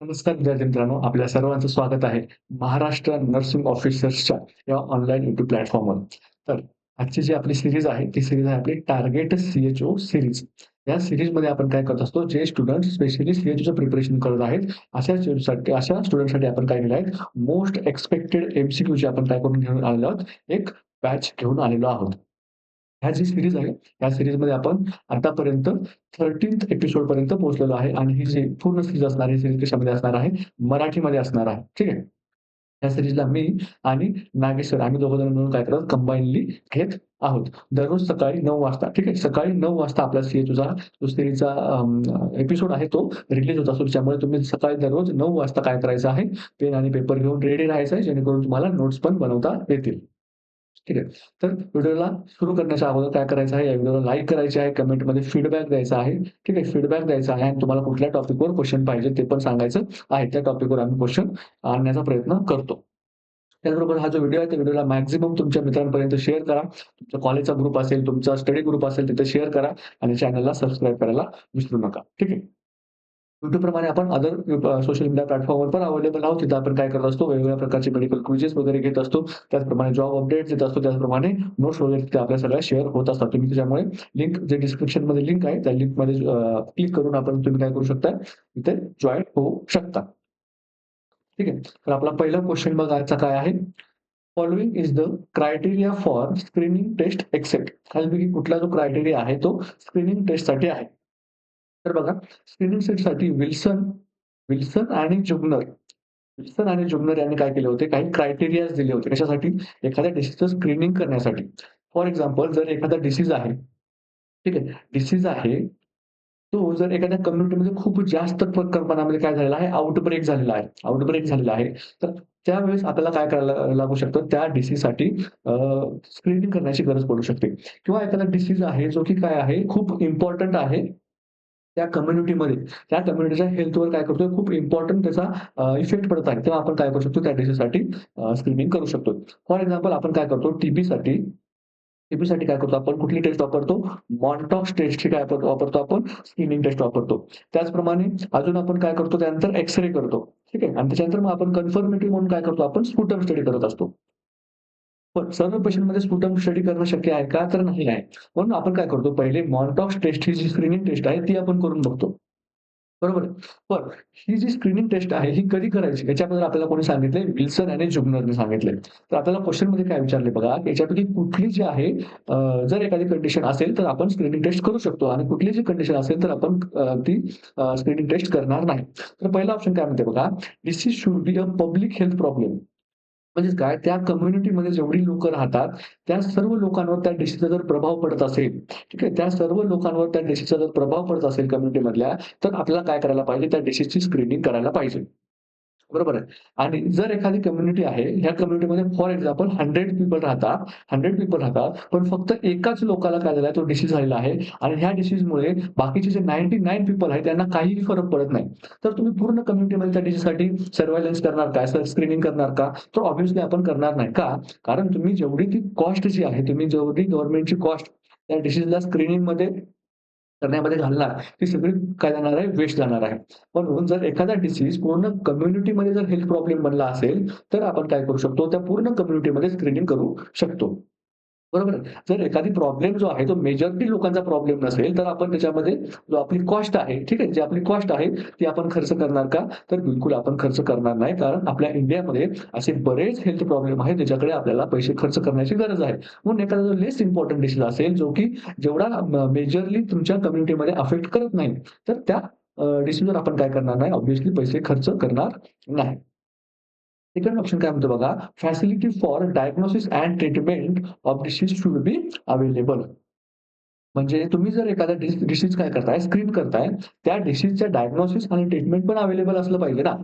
नमस्कार विद्यार्थी मित्रांनो, आपल्या सर्वांचं स्वागत आहे महाराष्ट्र नर्सिंग ऑफिसर्सच्या या ऑनलाईन YouTube प्लॅटफॉर्मवर. तर आजची जी आपली सीरीज आहे, ती सीरीज आहे आपली टार्गेट CHO सीरीज. या सीरीजमध्ये आपण काय करत असतो, जे स्टुडंट स्पेशली CHOचं प्रिपरेशन करत आहेत, अशा स्टुडंटसाठी आपण काय केलं आहे, मोस्ट एक्सपेक्टेड MCQची आपण काय करून घेऊन आलेलो आहोत, एक बॅच घेऊन आलेलो आहोत. ह्या जी सीरीज आहे, या सीरीजमध्ये आपण आतापर्यंत 13th एपिसोडपर्यंत पोहोचलेलो आहे आणि ही जी पूर्ण सीरीज असणार आहे, सीरीज कशामध्ये असणार आहे? मराठीमध्ये असणार आहे. ठीक आहे. या सीरीजला मी आणि नागेश सर आम्ही दोघं जण मिळून काय करत कंबाईनली घेत आहोत. दररोज सकाळी 9 वाजता ठीक आहे. सकाळी 9 वाजता आपला CHOचा जो सीरीजचा एपिसोड आहे तो रिलीज होत असतो. त्याच्यामुळे तुम्ही सकाळी दररोज 9 वाजता काय करायचं आहे, पेन आणि पेपर घेऊन रेडी राहायचं आहे, जेणेकरून तुम्हाला नोट्स पण बनवता येतील. ठीक आहे. तर व्हिडिओला सुरू करण्याच्या अगोदर काय करायचं आहे, या व्हिडिओला लाईक करायची आहे, कमेंटमध्ये फीडबॅक द्यायचा आहे. ठीक आहे. फीडबॅक द्यायचा आहे आणि तुम्हाला कुठल्या टॉपिकवर क्वेशन पाहिजे ते पण सांगायचं आहे. त्या टॉपिकवर आम्ही क्वेशन आणण्याचा प्रयत्न करतो. त्याचबरोबर हा जो व्हिडिओ आहे, त्या व्हिडिओला मॅक्सिमम तुमच्या मित्रांपर्यंत शेअर करा. तुमच्या कॉलेजचा ग्रुप असेल, तुमचा स्टडी ग्रुप असेल, तिथे शेअर करा आणि चॅनलला सबस्क्राईब करायला विसरू नका. ठीक आहे. YouTubeप्रमाणे आपण अदर सोशल मीडिया प्लॅटफॉर्मवर पण अवेलेबल आहोत. तिथे आपण काय करत असतो, वेगवेगळ्या प्रकारचे मेडिकल क्विजेस वगैरे घेत असतो. त्याचप्रमाणे जॉब अपडेट्स देत असतो. त्याचप्रमाणे नोट्स वगैरे तिथे आपल्या सगळ्या शेअर होत असतात. तुम्ही त्याच्यामुळे लिंक जे डिस्क्रिप्शनमध्ये लिंक आहे, त्या लिंकमध्ये क्लिक करून तुम्ही काय करू शकता, तिथे जॉइन होऊ शकता. ठीक आहे. तर आपला पहिला क्वेशन बघा आजचा काय आहे? Following is the criteria for screening test except. खालीलपैकी कुठला जो क्रायटेरिया आहे, तो स्क्रीनिंग टेस्टसाठी आहे. तर बघा, स्क्रीनिंग टेस्टसाठी विल्सन विल्सन आणि जुगनर विल्सन आणि जुगनर यांनी काय केले होते, काही क्रायटेरियाज दिले होते. कशासाठी? एखाद्या डिसीजचं स्क्रीनिंग करण्यासाठी. फॉर एक्झाम्पल, जर एखादा डिसीज आहे, ठीक आहे, डिसीज आहे, तो जर एखाद्या कम्युनिटीमध्ये खूप जास्त प्रमाणामध्ये काय झालेला आहे, आउटब्रेक झालेला आहे. आउटब्रेक झालेला आहे. तर त्यावेळेस आपल्याला काय करायला लागू शकतं, त्या डिसीजसाठी स्क्रीनिंग करण्याची गरज पडू शकते. किंवा एखादा डिसीज आहे, जो की काय आहे, खूप इम्पोर्टंट आहे त्या कम्युनिटीमध्ये. त्या कम्युनिटीच्या हेल्थवर काय करतोय, खूप इम्पोर्टंट त्याचा इफेक्ट पडत आहे. तेव्हा आपण काय करू शकतो, त्या डिसीजसाठी स्क्रीनिंग करू शकतो. फॉर एक्झाम्पल आपण काय करतो, टीबीसाठी काय करतो आपण, कुठली टेस्ट वापरतो? मॉन्टॉक्स टेस्टची काय वापरतो आपण? स्क्रीनिंग टेस्ट वापरतो. त्याचप्रमाणे अजून आपण काय करतो, त्यानंतर एक्स-रे करतो. ठीक आहे. आणि त्याच्यानंतर मग आपण कन्फर्मेटिव्ह म्हणून काय करतो, आपण स्पुटम स्टडी करत असतो. पण सर्व पेशंटमध्ये स्पुटम स्टडी करणं शक्य आहे का? तर नाही आहे. म्हणून आपण काय करतो, पहिले मॉन्टॉक्स टेस्ट ही जी स्क्रीनिंग टेस्ट आहे, ती आपण करून बघतो. बरोबर आहे. पण ही जी स्क्रीनिंग टेस्ट आहे, ही कधी करायची? याच्याबद्दल आपल्याला कोणी सांगितलंय? विल्सन आणि जुगनरने सांगितलंय. तर आपल्याला क्वेशनमध्ये काय विचारले बघा, की याच्यापैकी कुठली जी आहे, जर एखादी कंडिशन असेल, तर आपण स्क्रीनिंग टेस्ट करू शकतो आणि कुठली जी कंडिशन असेल, तर आपण ती स्क्रीनिंग टेस्ट करणार नाही. तर पहिला ऑप्शन काय म्हणते बघा, "this is should be a public health problem." म्हणजेच काय, त्या कम्युनिटीमध्ये जेवढी लोकं राहतात, त्या सर्व लोकांवर त्या डिसीजचा जर प्रभाव पडत असेल, ठीक आहे. त्या सर्व लोकांवर त्या डिसीजचा जर प्रभाव पडत असेल कम्युनिटीमधल्या, तर आपल्याला काय करायला पाहिजे, त्या डिसीजची स्क्रीनिंग करायला पाहिजे. बरोबर आहे. आणि जर एखादी कम्युनिटी आहे, ह्या कम्युनिटीमध्ये फॉर एक्झाम्पल 100 पीपल राहतात, पण फक्त एकाच लोकाला काय झालाय, तो डिसीज झालेला आहे आणि ह्या डिसीजमुळे बाकीचे जे 99 पीपल आहेत, त्यांना काहीही फरक पडत नाही. तर तुम्ही पूर्ण कम्युनिटीमध्ये त्या डिसीजसाठी सर्व्हेलन्स करणार का? स्क्रीनिंग करणार का? तर ऑब्व्हियसली आपण करणार नाही. का? कारण तुम्ही जेवढी ती कॉस्ट जी आहे, तुम्ही जेवढी गव्हर्नमेंटची कॉस्ट त्या डिसीजला स्क्रीनिंगमध्ये करण्यामध्ये घालणार, ती सगळी काय जाणार आहे, वेस्ट जाणार आहे. म्हणून जर एखादा डिसीज पूर्ण कम्युनिटीमध्ये जर हेल्थ प्रॉब्लेम बनला असेल, तर आपण काय करू शकतो, त्या पूर्ण कम्युनिटीमध्ये स्क्रीनिंग करू शकतो. बरोबर आहे. जर एखादी प्रॉब्लेम जो आहे, तो मेजॉरिटी लोकांचा प्रॉब्लेम नसेल, तर आपण त्याच्यामध्ये जो आपली कॉस्ट आहे, ठीक आहे, जी आपली कॉस्ट आहे, ती आपण खर्च करणार का? तर बिलकुल आपण खर्च करणार नाही. कारण आपल्या इंडियामध्ये असे बरेच हेल्थ प्रॉब्लेम आहेत, ज्याच्याकडे आपल्याला पैसे खर्च करण्याची गरज आहे. म्हणून एखादा जो लेस इम्पोर्टंट डिसीज असेल, जो की जेवढा मेजरली तुमच्या कम्युनिटीमध्ये अफेक्ट करत नाही, तर त्या डिसीजवर आपण काय करणार नाही, ऑब्व्हियसली पैसे खर्च करणार नाही. सेकंड ऑप्शन काय म्हणतो बघा, facility for diagnosis and treatment of disease should be available. म्हणजे तुम्ही जर एखादा डिसीज काय करताय, स्क्रीन करताय, त्या डिसीजच्या डायग्नोसिस आणि ट्रीटमेंट पण अवेलेबल असलं पाहिजे ना.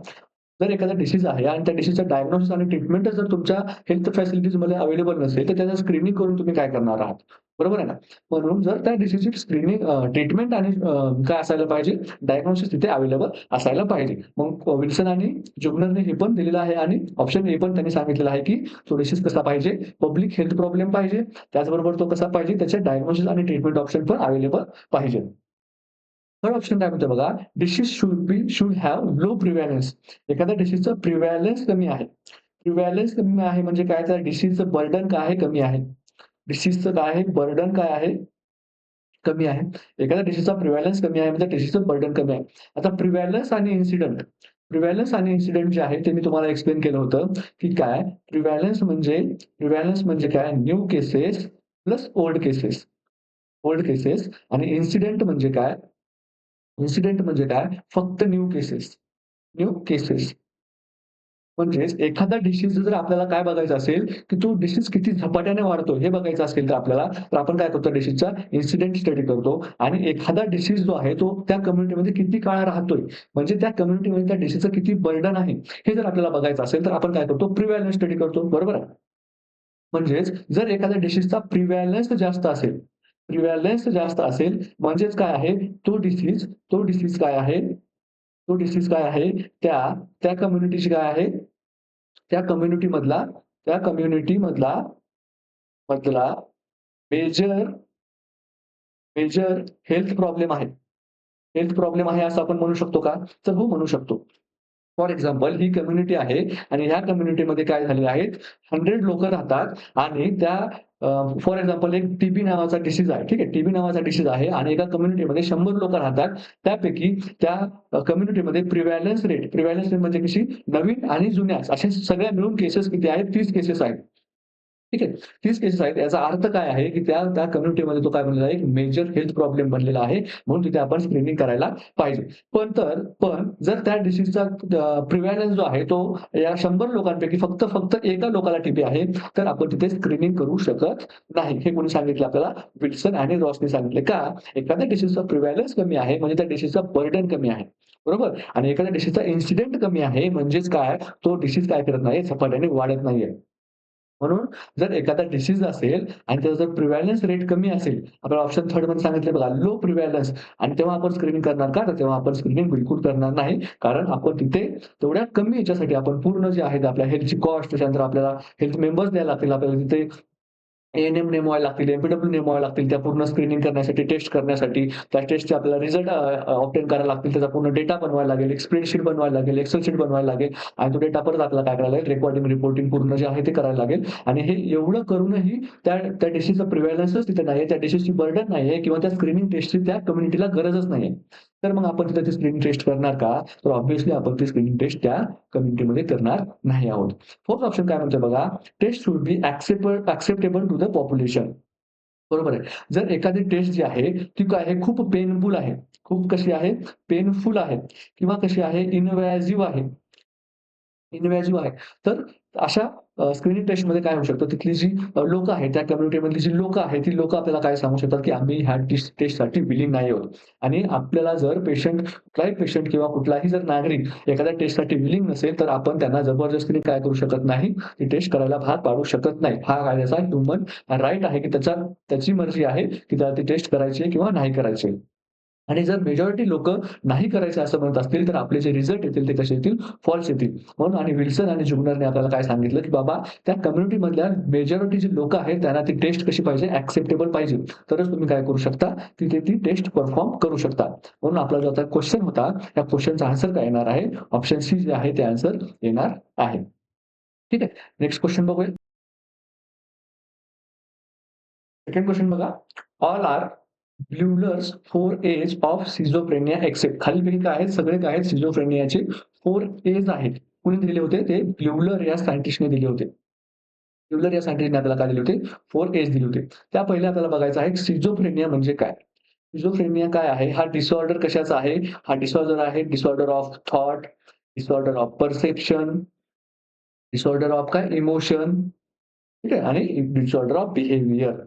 जर एखादा डिसीज आहे आणि त्या डिसीजचा डायग्नोसिस आणि ट्रीटमेंटच जर तुमच्या हेल्थ फॅसिलिटीजमध्ये अवेलेबल नसेल, तर त्याचं स्क्रीनिंग करून तुम्ही काय करणार आहात? बरोबर आहे ना? म्हणून जर त्या डिसीजची स्क्रीनिंग ट्रीटमेंट आणि काय असायला पाहिजे, डायग्नोसिस तिथे अवेलेबल असायला पाहिजे. मग विल्सन आणि जुगनरने हे पण दिलेलं आहे आणि ऑप्शन ए पण त्यांनी सांगितलेलं आहे, की तो डिसीज कसा पाहिजे, पब्लिक हेल्थ प्रॉब्लेम पाहिजे. त्याचबरोबर तो कसा पाहिजे, त्याचे डायग्नोसिस आणि ट्रीटमेंट ऑप्शन पण अवेलेबल पाहिजे. थर्ड ऑप्शन काय म्हणतोय बघा, डिसीज शुड हॅव लो प्रिव्हॅलन्स. एखाद्या डिसीजचं प्रिव्हॅलन्स कमी आहे. प्रिव्हॅलन्स कमी आहे म्हणजे काय, तर डिसीजचं बर्डन काय आहे, कमी आहे. डिसीजचं काय आहे, बर्डन काय आहे, कमी आहे. एखाद्या डिसीजचा प्रिव्हॅलन्स कमी आहे म्हणजे डिसीजचं बर्डन कमी आहे. आता प्रिव्हॅलन्स आणि इन्सिडेंट जे आहे ते मी तुम्हाला एक्सप्लेन केलं होतं, की काय प्रिव्हॅलन्स म्हणजे काय, new cases plus old cases. Old cases आणि इन्सिडेंट म्हणजे काय, फक्त न्यू केसेस. New cases. म्हणजेच एखादा डिसीज जर आपल्याला काय बघायचं असेल, की तो डिसीज किती झपाट्याने वाढतो हे बघायचं असेल तर आपल्याला, तर आपण काय करतो, डिसीजचा इन्सिडेंट स्टडी करतो आणि एखादा डिसीज जो आहे तो त्या कम्युनिटीमध्ये किती काळ राहतोय, म्हणजे त्या कम्युनिटीमध्ये त्या डिसीजचं किती बर्डन आहे, हे जर आपल्याला बघायचं असेल तर आपण काय करतो, प्रिव्हॅलन्स स्टडी करतो. बरोबर आहे? म्हणजेच जर एखाद्या डिसीजचा प्रिव्हॅलन्स जास्त असेल म्हणजेच काय आहे, तो डिसीज काय आहे, त्या त्या कम्युनिटीची काय आहे, त्या कम्युनिटीमधला त्या कम्युनिटीमधला मधला मेजर मेजर हेल्थ प्रॉब्लेम आहे असं आपण म्हणू शकतो का? तर हो, म्हणू शकतो. फॉर एक्झाम्पल ही कम्युनिटी आहे आणि ह्या कम्युनिटीमध्ये काय झालेले आहेत, 100 लोकं राहतात आणि त्या फॉर एक्झाम्पल एक टीबी नावाचा डिसीज आहे. ठीक आहे. टीबी नावाचा डिसीज आहे आणि एका कम्युनिटीमध्ये 100 लोकं राहतात. त्यापैकी त्या कम्युनिटीमध्ये प्रिव्हॅलन्स रेट म्हणजे कशी, नवीन आणि जुन्या अशा सगळ्या मिळून केसेस किती आहेत? 30 केसेस आहेत. ठीक आहे. 30 केसेस आहेत. याचा अर्थ काय आहे, की त्या त्या कम्युनिटीमध्ये तो काय बनलेला आहे, एक मेजर हेल्थ प्रॉब्लेम बनलेला आहे. म्हणून तिथे आपण स्क्रीनिंग करायला पाहिजे. पण जर त्या डिसीजचा प्रिव्हॅलन्स जो आहे तो या 100 लोकांपैकी फक्त फक्त एका लोकाला टीबी आहे, तर आपण तिथे स्क्रीनिंग करू शकत नाही. हे कोणी सांगितलं आपल्याला? विल्सन आणि रॉसने सांगितले. का? एखाद्या डिसीजचा प्रिव्हॅलन्स कमी आहे म्हणजे त्या डिसीजचा बर्डन कमी आहे. बरोबर? आणि एखाद्या डिसीजचा इन्सिडेंट कमी आहे म्हणजेच काय? तो डिसीज काय करत नाही, झपाट्याने वाढत नाहीये. म्हणून जर एखादा डिसीज असेल आणि त्याचा जर प्रिव्हॅलन्स रेट कमी असेल, आपल्याला ऑप्शन थर्ड मध्ये सांगितले बघा, लो प्रिव्हॅलन्स, आणि तेव्हा आपण स्क्रीनिंग करणार का? तर तेव्हा आपण स्क्रीनिंग बिलकुल करणार नाही. कारण आपण तिथे तेवढ्या कमी याच्यासाठी आपण पूर्ण जे आहे आपल्या हेल्थची कॉस्ट, त्याच्यानंतर आपल्याला हेल्थ मेंबर्स द्यायला लागतील. आपल्याला तिथे ए-एन-एम नेमवावे लागतील, एम-पी-डब्ल्यू नेमवावे लागतील. त्या पूर्ण स्क्रीनिंग करण्यासाठी, टेस्ट करण्यासाठी. त्या टेस्टचे आपल्याला रिझल्ट ऑब्टेन करायला लागतील. त्याचा पूर्ण डेटा बनवायला लागेल, एक स्प्रेडशीट बनवायला लागेल, एक्सेल शीट बनवायला लागेल आणि तो डेटा परत आपल्याला काय करायला लागेल, रेकॉर्डिंग, रिपोर्टिंग पूर्ण जे आहे ते करायला लागेल. आणि हे एवढं करूनही त्या त्या डिसीजचा प्रिव्हॅलन्सच तिथे नाहीये, त्या डिसीजची बर्डन नाहीये किंवा त्या स्क्रीनिंग टेस्टची त्या कम्युनिटीला गरजच नाहीये. तर मग आपण तिथे ती स्क्रीनिंग टेस्ट करणार का? तर ऑब्व्हियसली आपण ती स्क्रीनिंग टेस्ट त्या कम्युनिटीमध्ये करणार नाही आहोत. फोर्थ ऑप्शन काय म्हणतोय बघा, test should be acceptable to the population. बरोबर आहे. जर एखादी टेस्ट जी आहे, ती काय आहे, खूप पेनफुल आहे. खूप कशी आहे? पेनफुल आहे किंवा कशी आहे? इन्व्हेसिव्ह आहे. इन्व्हेसिव्ह आहे. तर अशा स्क्रीनिंग टेस्टमध्ये काय होऊ शकतं, तिथली जी लोकं आहेत, त्या कम्युनिटीमधली जी लोकं आहेत, ती लोकं आपल्याला काय सांगू शकतात, की आम्ही ह्या टेस्टसाठी विलिंग नाही आहोत. आणि आपल्याला जर कुठलाही पेशंट किंवा कुठलाही जर नागरिक एखाद्या टेस्टसाठी विलिंग नसेल, तर आपण त्यांना जबरदस्तीने काय करू शकत नाही, ती टेस्ट करायला भाग पाडू शकत नाही. हा कायद्याचा ह्युमन राइट आहे, की त्याची मर्जी आहे, की त्याला ती टेस्ट करायची आहे किंवा नाही करायची आहे. आणि जर मेजॉरिटी लोकं नाही करायचं असं म्हणत असतील, तर आपले जे रिझल्ट येतील ते कसे येतील? फॉल्स येतील. म्हणून आणि विल्सन आणि जुगनरने आपल्याला काय सांगितलं, की बाबा त्या कम्युनिटीमधल्या मेजॉरिटी जी लोकं आहेत, त्यांना ती टेस्ट कशी पाहिजे? एक्सेप्टेबल पाहिजे. तरच तुम्ही काय करू शकता? तिथे ती टेस्ट परफॉर्म करू शकता. म्हणून आपला जो आता क्वेशन होता, त्या क्वेशनचा आन्सर काय येणार आहे? ऑप्शन सी जे आहे ते आन्सर येणार आहे. ठीक आहे. नेक्स्ट क्वेशन बघूया. सेकंड क्वेशन बघा. All are Bleuler's 4 A's of schizophrenia except. खालीलपैकी काय आहेत? सगळे काय आहेत? सिझोफ्रेनियाचे 4 एज आहेत. कोणी दिले होते? ते ब्युलर या सायंटिस्टने दिले होते. ब्युलर या सायंटिस्टने आपल्याला काय दिले होते? 4 एज दिले होते. त्या पहिल्या आपल्याला बघायचं आहे सिझोफ्रेनिया म्हणजे काय? सिझोफ्रेनिया काय आहे? हा डिसऑर्डर कशाचा आहे? हा डिसऑर्डर आहे disorder of thought, disorder of perception, disorder of काय? इमोशन, ठीक आहे, आणि डिसऑर्डर ऑफ बिहेवियर.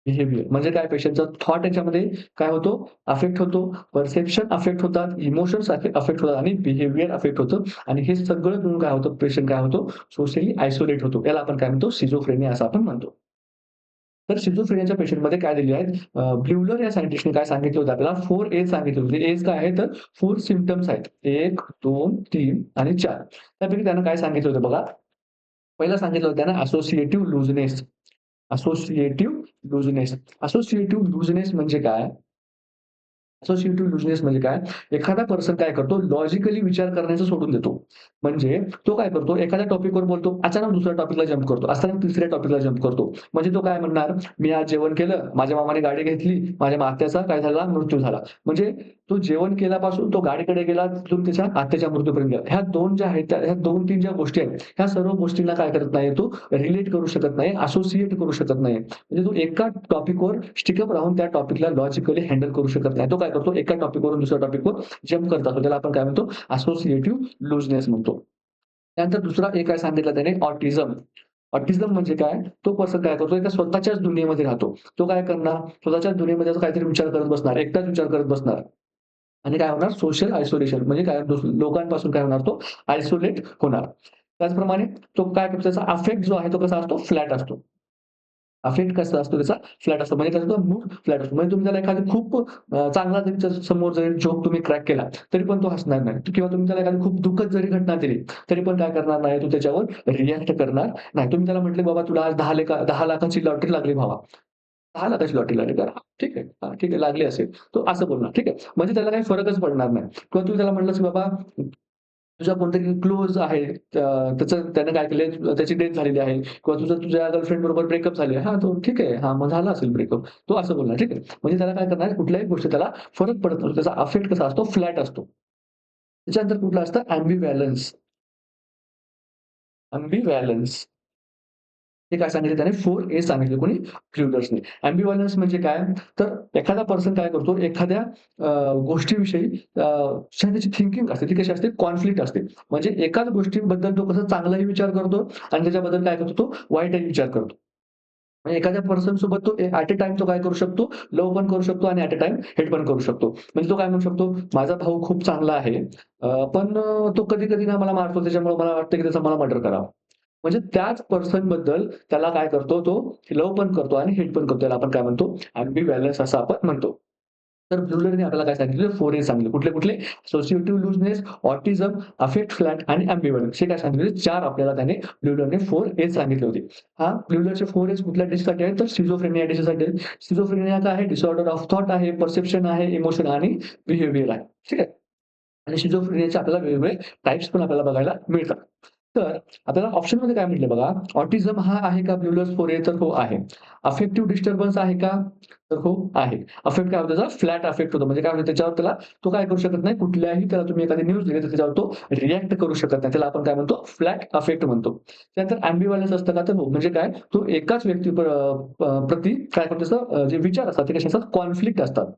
बिहेवियर म्हणजे काय, पेशंटचा थॉट याच्यामध्ये काय होतो, अफेक्ट होतो, परसेप्शन अफेक्ट होतात, इमोशन्स अफेक्ट होतात आणि बिहेवियर अफेक्ट होतं आणि हे सगळं मिळून काय होतं, पेशंट काय होतो, सोशली आयसोलेट होतो. याला आपण काय म्हणतो, सिझोफ्रेनिया असं आपण म्हणतो. तर सिझोफ्रेनियाच्या पेशंटमध्ये काय दिले आहेत, ब्ल्यूलर या सायंटिस्टने काय सांगितलं होतं आपल्याला, 4 एज सांगितले होते. एज काय आहे, तर 4 सिम्प्टम्स आहेत. 1, 2, 3 आणि 4. त्यापैकी त्यानं काय सांगितलं होतं बघा. पहिलं सांगितलं होतं त्यानं associative looseness. Associative looseness. Associative looseness म्हणजे काय? असोसिएटिव्ह लूजनेस म्हणजे काय? एखादा पर्सन काय करतो, लॉजिकली विचार करण्याचं सोडून देतो. म्हणजे तो काय करतो, एखाद्या टॉपिकवर बोलतो, अचानक दुसऱ्या टॉपिकला जंप करतो, अचानक तिसऱ्या टॉपिकला जंप करतो. म्हणजे तो काय म्हणणार, "मी आज जेवण केलं, माझ्या मामाने गाडी घेतली, माझ्या आत्याचा काय झाला, मृत्यू झाला." म्हणजे तो जेवण केल्यापासून तो गाडीकडे गेला, तिथून त्याच्या आत्याच्या मृत्यूपर्यंत गेला. ह्या 2 ज्या आहेत, ह्या 2-3 ज्या गोष्टी आहेत, ह्या सर्व गोष्टींना काय करत नाही, तो रिलेट करू शकत नाही, असोसिएट करू शकत नाही. म्हणजे तो एका टॉपिकवर स्टिकअप राहून त्या टॉपिकला लॉजिकली हँडल करू शकत नाही. तो काय करतो, एका टॉपिकवरून दुसऱ्या टॉपिकवर जंप करत असतो. त्याला आपण काय म्हणतो, असोसिएटिव्ह लूजनेस म्हणतो. त्यानंतर दुसरा एक काय सांगितलं त्याने, ऑटिझम. ऑटिझम म्हणजे काय? तो पर्सन काय करतो, एका स्वतःच्याच दुनियेमध्ये राहतो. तो काय करणार, स्वतःच्याच दुनियेमध्ये असं काहीतरी विचार करत बसणार, एकटाच विचार करत बसणार आणि काय होणार, सोशल आयसोलेशन म्हणजे काय, लोकांपासून काय होणार, तो आयसोलेट होणार. त्याचप्रमाणे तो काय करतो, त्याचा अफेक्ट जो आहे तो कसा असतो, फ्लॅट असतो. अफेक्ट कसा असतो त्याचा, फ्लॅट असतो. म्हणजे त्याचा मूड फ्लॅट असतो. म्हणजे तुम्ही त्याला एखादी खूप चांगला जरी समोर जरी जोक तुम्ही क्रॅक केला, तरी पण तो हसणार नाही किंवा तुम्ही त्याला एखादी खूप दुःखद जरी घटना दिली, तरी पण काय करणार नाही, तो त्याच्यावर रिएक्ट करणार नाही. तुम्ही त्याला म्हटले, "बाबा तुला आज 10 लाखाची लॉटरी लागली भावा." 10 लाखाची लॉटरी लागली का? ठीक आहे. हां, ठीक आहे लागली असेल. तो असं बोलणार. ठीक आहे. म्हणजे त्याला काही फरकच पडणार नाही. किंवा तुम्ही त्याला म्हटलंस, की "बाबा तुझा कोणतरी क्लोज आहे, त्याचं त्याने काय केलंय, त्याची डेथ झालेली आहे किंवा तुझं तुझ्या गर्लफ्रेंड बरोबर ब्रेकअप झाली आहे." हां, तो ठीक आहे. हां, मग झाला असेल ब्रेकअप. तो असं बोलणार. ठीक आहे. म्हणजे त्याला काय करणार, कुठल्याही गोष्टी त्याला फरक पडत नसतो. त्याचा अफेक्ट कसा असतो, फ्लॅट असतो. त्याच्यानंतर कुठलं असतं, ॲम्बिव्हॅलन्स. ॲम्बिव्हॅलन्स हे काय सांगितले त्याने, 4 ए सांगितले कोणी, क्युलर्सने. ॲम्बिव्हॅलन्स म्हणजे काय? तर एखादा पर्सन काय करतो, एखाद्या गोष्टीविषयी त्याची थिंकिंग असते, ती कशी असते, कॉन्फ्लिक्ट असते. म्हणजे एकाच गोष्टीबद्दल तो कसा चांगलाही विचार करतो आणि त्याच्याबद्दल काय करतो, तो वाईटही विचार करतो. म्हणजे एखाद्या पर्सन सोबत तो ॲट अ टाईम तो काय करू शकतो, लव्ह पण करू शकतो आणि ॲट अ टाईम हेट पण करू शकतो. म्हणजे तो काय म्हणू शकतो, माझा भाऊ खूप चांगला आहे, पण तो कधी-कधी ना मला मारतो, त्याच्यामुळे मला वाटतं की त्याचा मला मर्डर करावा. म्हणजे त्याच पर्सनबद्दल त्याला काय करतो, तो लव्ह पण करतो आणि हेट पण करतो. त्याला आपण काय म्हणतो, ॲम्बिव्हॅलन्स असं आपण म्हणतो. तर ब्युलरने आपल्याला काय सांगितलं, 4 ए सांगितले. कुठले-कुठले? Associative looseness, autism, affect flat आणि ॲम्बिव्हॅलन्स. हे काय सांगितले? 4 आपल्याला त्याने ब्युलरने 4 ए सांगितले होते. हां, ब्युलरचे 4 एज कुठल्या डिससाठी आहेत? तर स्किझोफ्रेनिया डिसीजसाठी आहेत. स्किझोफ्रेनिया काय आहे? डिसऑर्डर ऑफ थॉट आहे, परसेप्शन आहे, इमोशन आणि बिहेवियर आहे. ठीक आहे. आणि शिझोफ्रेनियाचे आपल्याला वेगवेगळे टाइप्स पण आपल्याला बघायला मिळतात. तर आपल्याला ऑप्शनमध्ये काय म्हटलं बघा, ऑटिझम हा आहे का ब्युलर्स 4 तर हो आहे. अफेक्टिव्ह डिस्टर्बन्स आहे का? तर हो आहे. अफेक्ट काय होतं, त्याचा फ्लॅट अफेक्ट होतो. म्हणजे काय होतं, त्याच्यावर त्याला तो काय करू शकत नाही, कुठल्याही त्याला तुम्ही एखादी न्यूज दिली तर त्याच्यावर तो रिएक्ट करू शकत नाही. त्याला आपण काय म्हणतो, फ्लॅट अफेक्ट म्हणतो. त्यानंतर ॲम्बिव्हॅलन्स असतं का? तर हो. म्हणजे काय, तो एकाच व्यक्ती प्रती काय करतो, त्याचं जे विचार असतात ते कसे असतात, कॉन्फ्लिक्ट असतात.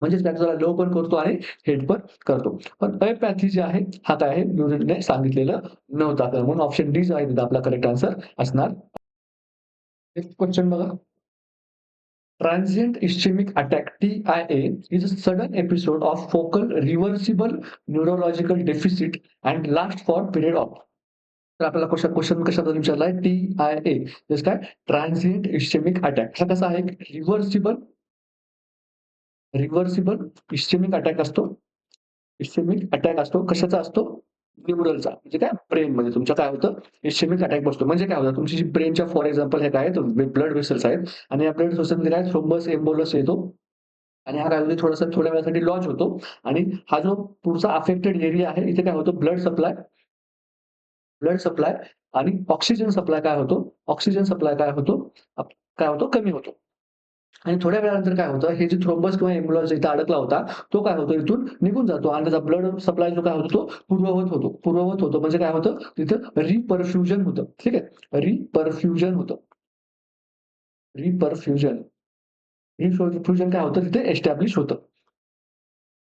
म्हणजेच काय, त्याला लव्ह पण करतो आणि हेट पण करतो. पण अपॅथी जी आहे, हा काय आहे, न्यूटनने सांगितलेलं नव्हतं आपल्याला. म्हणून ऑप्शन डी जो आहे तिथं आपला करेक्ट आन्सर असणार. नेक्स्ट क्वेश्चन बघा. Transient ischaemic attack TIA is a sudden episode of focal reversible neurological deficit and last for period of. तर आपल्याला क्वेश्चन क्वेश्चन कशाबद्दल विचारलाय, TIA जसं काय, ट्रान्झिएंट इस्चेमिक अटॅक. हा कसा आहे, रिव्हर्सिबल रिव्हर्सिबल इस्चेमिक अटॅक असतो. इस्केमिक अटॅक असतो. कशाचा असतो? न्यूरलचा. म्हणजे काय, ब्रेनमध्ये तुमच्या काय होतं, इस्केमिक अटॅक बसतो. म्हणजे काय होतं, तुमची जी ब्रेनच्या फॉर एक्झाम्पल हे काय आहेत, ब्लड वेसल्स आहेत आणि या ब्लड वेसल्समध्ये काय, थ्रोम्बस, एम्बोलस येतो आणि हा काय होतो, थोडासा थोड्या वेळासाठी लॉज होतो आणि हा जो पुढचा अफेक्टेड एरिया आहे, इथे काय होतं, ब्लड सप्लाय आणि ऑक्सिजन सप्लाय काय होतो, ऑक्सिजन सप्लाय काय होतो, काय होतो, कमी होतो. आणि थोड्या वेळानंतर काय होतं, हे जे थ्रोम्बस किंवा एम्ब्युलन्स इथे अडकला होता, तो काय होतो, इथून निघून जातो आणि त्याचा ब्लड सप्लाय जो काय होतो, तो पूर्ववत होतो. म्हणजे काय होतं, तिथं रिपरफ्युजन होतं. ठीक आहे. रिपरफ्युजन होतं. रिपरफ्युजन. रिपरफ्युजन काय होतं, तिथे एस्टॅब्लिश होतं.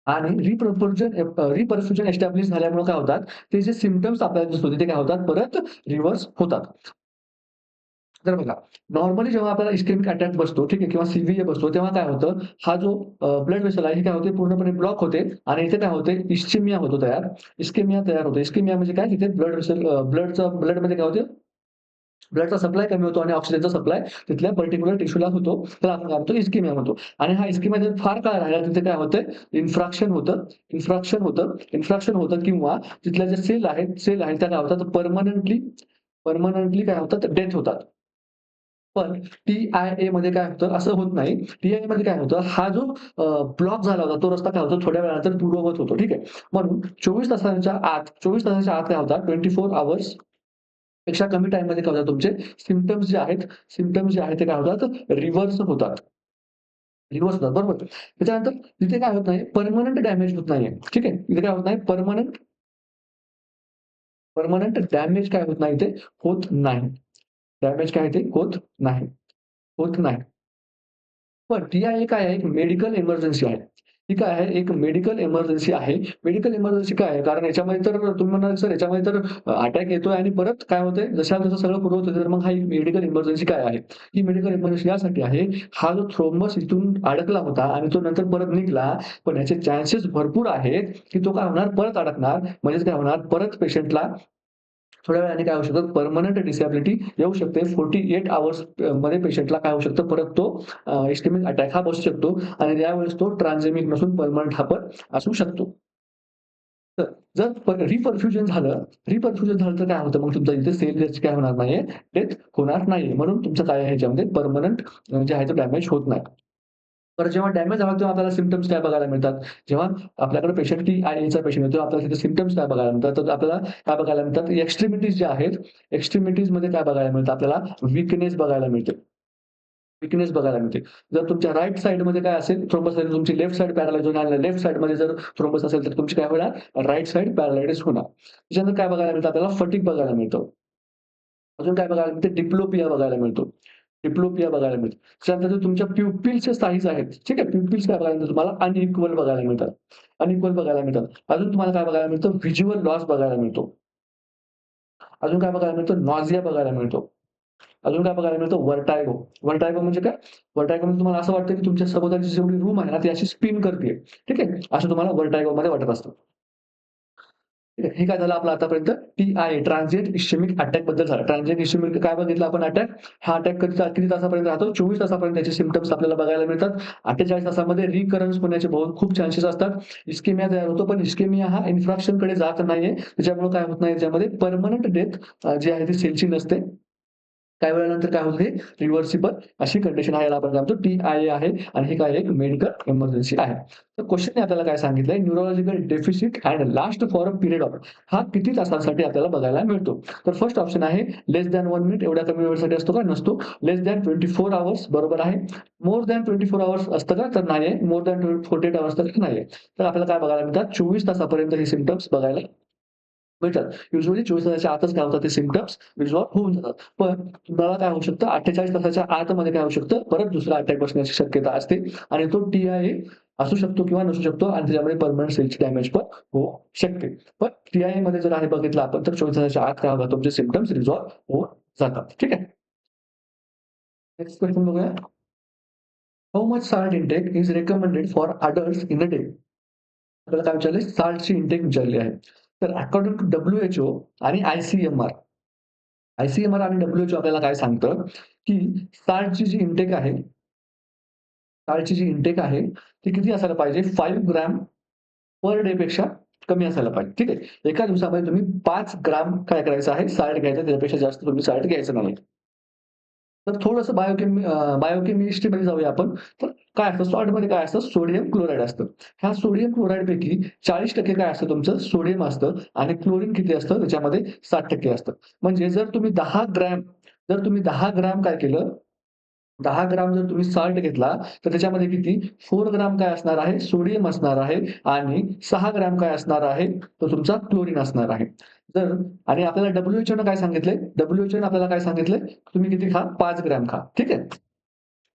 आणि रिपरफ्युजन एस्टॅब्लिश झाल्यामुळे काय होतात, ते जे सिम्प्टम्स आपल्याला दिसत होते, ते काय होतात, परत रिव्हर्स होतात. तर बघा, नॉर्मली जेव्हा आपल्याला इस्केमिक अटॅक बसतो, ठीक आहे, किंवा सीव्हीए बसतो, तेव्हा काय होतं, हा जो ब्लड वेसल आहे, हे काय होते, पूर्णपणे ब्लॉक होते आणि इथे काय होते, इस्केमिया होतो तयार. इस्केमिया तयार होते. इस्केमिया म्हणजे काय, तिथे ब्लड वेसल ब्लडमध्ये काय होते, ब्लडचा सप्लाय कमी होतो आणि ऑक्सिजनचा सप्लाय तिथल्या पर्टिक्युलर टिश्यूला होतो. त्याला आपण काय म्हणतो, इस्केमिया म्हणतो. आणि हा इस्केमिया जर फार काळ राहिला, तिथे काय होतं, इन्फ्रॅक्शन होतं किंवा तिथल्या ज्या सेल आहेत त्या काय होतात, परमनंटली काय होतात, डेथ होतात. पण टी-आय-ए मध्ये काय होतं, असं होत नाही. टी-आय-ए मध्ये काय होतं, हा जो ब्लॉक झाला होता, तो रस्ता काय होतो, थोड्या वेळानंतर पूर्ववत होतो. ठीक आहे. म्हणून 24 तासाच्या आत काय होतात, 24 अवर्स पेक्षा कमी टाईममध्ये काय होतात, तुमचे सिम्प्टम्स जे आहेत ते काय होतात, रिव्हर्स होतात. रिव्हर्स होतात, बरोबर. त्याच्यानंतर तिथे काय होत नाही, पर्मनंट डॅमेज होत नाहीये. ठीक आहे. इथे काय होत नाही, पर्मनंट पर्मनंट डॅमेज काय होत नाही, ते होत नाही. डॅमेज काय ते होत नाही. होत नाही. पण टी-आय-ए काय आहे? एक मेडिकल इमर्जन्सी आहे. ही काय आहे? एक मेडिकल इमर्जन्सी आहे. मेडिकल इमर्जन्सी काय आहे? कारण याच्यामध्ये तर तुम्ही म्हणाल, "सर याच्यामध्ये तर अटॅक येतोय आणि परत काय होतंय, जशा-जसं सगळं पुरवत होते, तर मग हा एक मेडिकल इमर्जन्सी काय आहे?" ही मेडिकल इमर्जन्सी यासाठी आहे, हा जो थ्रोम्बस इथून अडकला होता आणि तो नंतर परत निघाला, पण याचे चान्सेस भरपूर आहेत, की तो काय होणार, परत अडकणार. म्हणजेच काय होणार, परत पेशंटला थोड्या वेळाने काय होऊ शकतं, पर्मनंट डिसॅबिलिटी येऊ शकते. 48 अवर्स मध्ये पेशंटला काय होऊ शकतं, परत तो इस्केमिक अटॅक हा बसू शकतो आणि त्यावेळेस तो ट्रान्झॅमिक नसून पर्मनंट हा पण असू शकतो. तर जर रिपरफ्युजन झालं तर काय होतं, मग तुमचा इथे सेल काय होणार नाहीये, डेथ होणार नाहीये. म्हणून तुमचं काय आहे ह्याच्यामध्ये पर्मनंट जे आहे तो डॅमेज होत नाही. बरं जेव्हा डॅमेज झाला तेव्हा आपल्याला सिम्प्टम्स काय बघायला मिळतात? जेव्हा आपल्याकडे पेशंट टी-आय-एचा पेशंट येतो, आपल्याला तिथे सिम्प्टम्स काय बघायला मिळतात? तर आपल्याला काय बघायला मिळतात? एक्स्ट्रिमिटीज ज्या आहेत, एक्स्ट्रिमिटीजमध्ये काय बघायला मिळतं आपल्याला? वीकनेस बघायला मिळते. वीकनेस बघायला मिळते. जर तुमच्या राइट साइडमध्ये काय असेल, थ्रोम्बस असेल, तुमची लेफ्ट साइड पॅरालाइज होणार. लेफ्ट साइडमध्ये जर थ्रोम्बस असेल, तर तुमची काय होणार? राइट साइड पॅरालाइटिस होणार. त्याच्यानंतर काय बघायला मिळतं आपल्याला? फटीग बघायला मिळतं. अजून काय बघायला मिळतं? डिप्लोपिया बघायला मिळतो. डिप्लोपिया बघायला मिळतो. त्याच्यानंतर जे तुमच्या प्युपिल्सचे साइझ आहेत, ठीक आहे. प्युपिल्स काय बघायला मिळतात तुम्हाला? अनइक्वल बघायला मिळतात. अनइक्वल बघायला मिळतात. अजून तुम्हाला काय बघायला मिळतं? व्हिज्युअल लॉस बघायला मिळतो. अजून काय बघायला मिळतं? नॉझिया बघायला मिळतो. अजून काय बघायला मिळतं? व्हर्टायगो. व्हर्टायगो म्हणजे काय? व्हर्टायगो म्हणजे तुम्हाला असं वाटतं, की तुमच्या सभोवतालची जेवढी रूम आहे ना, ती अशी स्पिन करतीये. ठीक आहे. असं तुम्हाला व्हर्टायगोमध्ये वाटत असतं. ठीक आहे. हे काय झालं आपलं आतापर्यंत टी-आय ट्रान्झिएंट इस्केमिक अटॅक बद्दल झालं. ट्रान्झिएंट इस्केमिक काय बघितलं आपण अटॅक? हा अटॅक किती तासापर्यंत राहतो? 24 तासापर्यंत त्याचे सिम्प्टम्स आपल्याला बघायला मिळतात. 48 तासामध्ये रिकरन्स होण्याचे बहुत खूप चान्सेस असतात. इस्केमिया तयार होतो, पण इस्केमिया हा इन्फ्रॅक्शनकडे जात नाहीये. त्याच्यामुळे काय होत नाही याच्यामध्ये पर्मनंट डेथ जी आहे ती सेलची नसते. काही वेळानंतर काय होतं हे रिव्हर्सिबल अशी कंडिशन आहे, याला आपण काय म्हणतो टी-आय-ए आहे आणि हे काय आहे एक मेडिकल इमर्जन्सी आहे. तर क्वेशनने आपल्याला काय सांगितलंय neurological deficit and last for a period of हा किती तासांसाठी आपल्याला बघायला मिळतो. तर फर्स्ट ऑप्शन आहे लेस दॅन 1 मिनिट एवढ्या कमी वेळेसाठी असतो का? नसतो. लेस दॅन 24 अवर्स बरोबर आहे. मोर दॅन 24 अवर्स असतं का? तर नाहीये. मोर दॅन 48 अवर्स तर नाहीये. तर आपल्याला काय बघायला मिळतात 24 तासापर्यंत हे सिम्प्टम्स बघायला मिळतात. युजुअली 24 तासाच्या आतच काय होतात ते सिम्प्टम्स रिझॉल्व्ह होऊन जातात. पण तुम्हाला काय होऊ शकतं 48 तासाच्या आतमध्ये काय होऊ शकतं, परत दुसरा अटॅक बसण्याची शक्यता असते आणि तो टी-आय-ए असू शकतो किंवा नसू शकतो आणि त्याच्यामध्ये पर्मनंट सेलची डॅमेज पण होऊ शकते. पण टी-आय-एमध्ये जर आहे बघितलं आपण तर 24 तासाच्या आत काय होतात तुमचे सिम्प्टम्स रिझॉल्व्ह होऊन जातात. ठीक आहे. नेक्स्ट क्वेशन बघूया. How much salt intake is recommended for adults in a day? आपल्याला काय विचारलंय? साल्टची इंटेक विचारली आहे. तर अकॉर्डिंग टू WHO आणि ICMR ICMR आणि WHO आपल्याला काय सांगतं, की साल्टची जी इंटेक आहे, साल्टची जी इंटेक आहे, ती किती असायला पाहिजे? 5 ग्रॅम पर डे पेक्षा कमी असायला पाहिजे. ठीक आहे. एका दिवसामध्ये तुम्ही 5 ग्राम काय करायचं आहे? साल्ट घ्यायचं. त्याच्यापेक्षा जास्त तुम्ही साल्ट घ्यायचं नाही. तर थोडंसं बायोकेमिस्ट्रीमध्ये जाऊया आपण. तर काय असतं सॉल्टमध्ये काय असतं? सोडियम क्लोराईड असतं. ह्या सोडियम क्लोराईडपैकी 40% काय असतं तुमचं सोडियम असतं आणि क्लोरीन किती असतं त्याच्यामध्ये 60% असतं. म्हणजे जर तुम्ही 10 ग्रॅम काय केलं 10 ग्राम जर तुम्ही साल्ट घेतला, तर त्याच्यामध्ये किती 4 ग्राम काय असणार आहे? सोडियम असणार आहे आणि 6 ग्राम काय असणार आहे? तो तुमचा क्लोरीन असणार आहे. जर आणि आपल्याला WHOनं काय सांगितलंय? WHOनं आपल्याला काय सांगितलंय? तुम्ही किती खा? 5 ग्रॅम खा. ठीक आहे.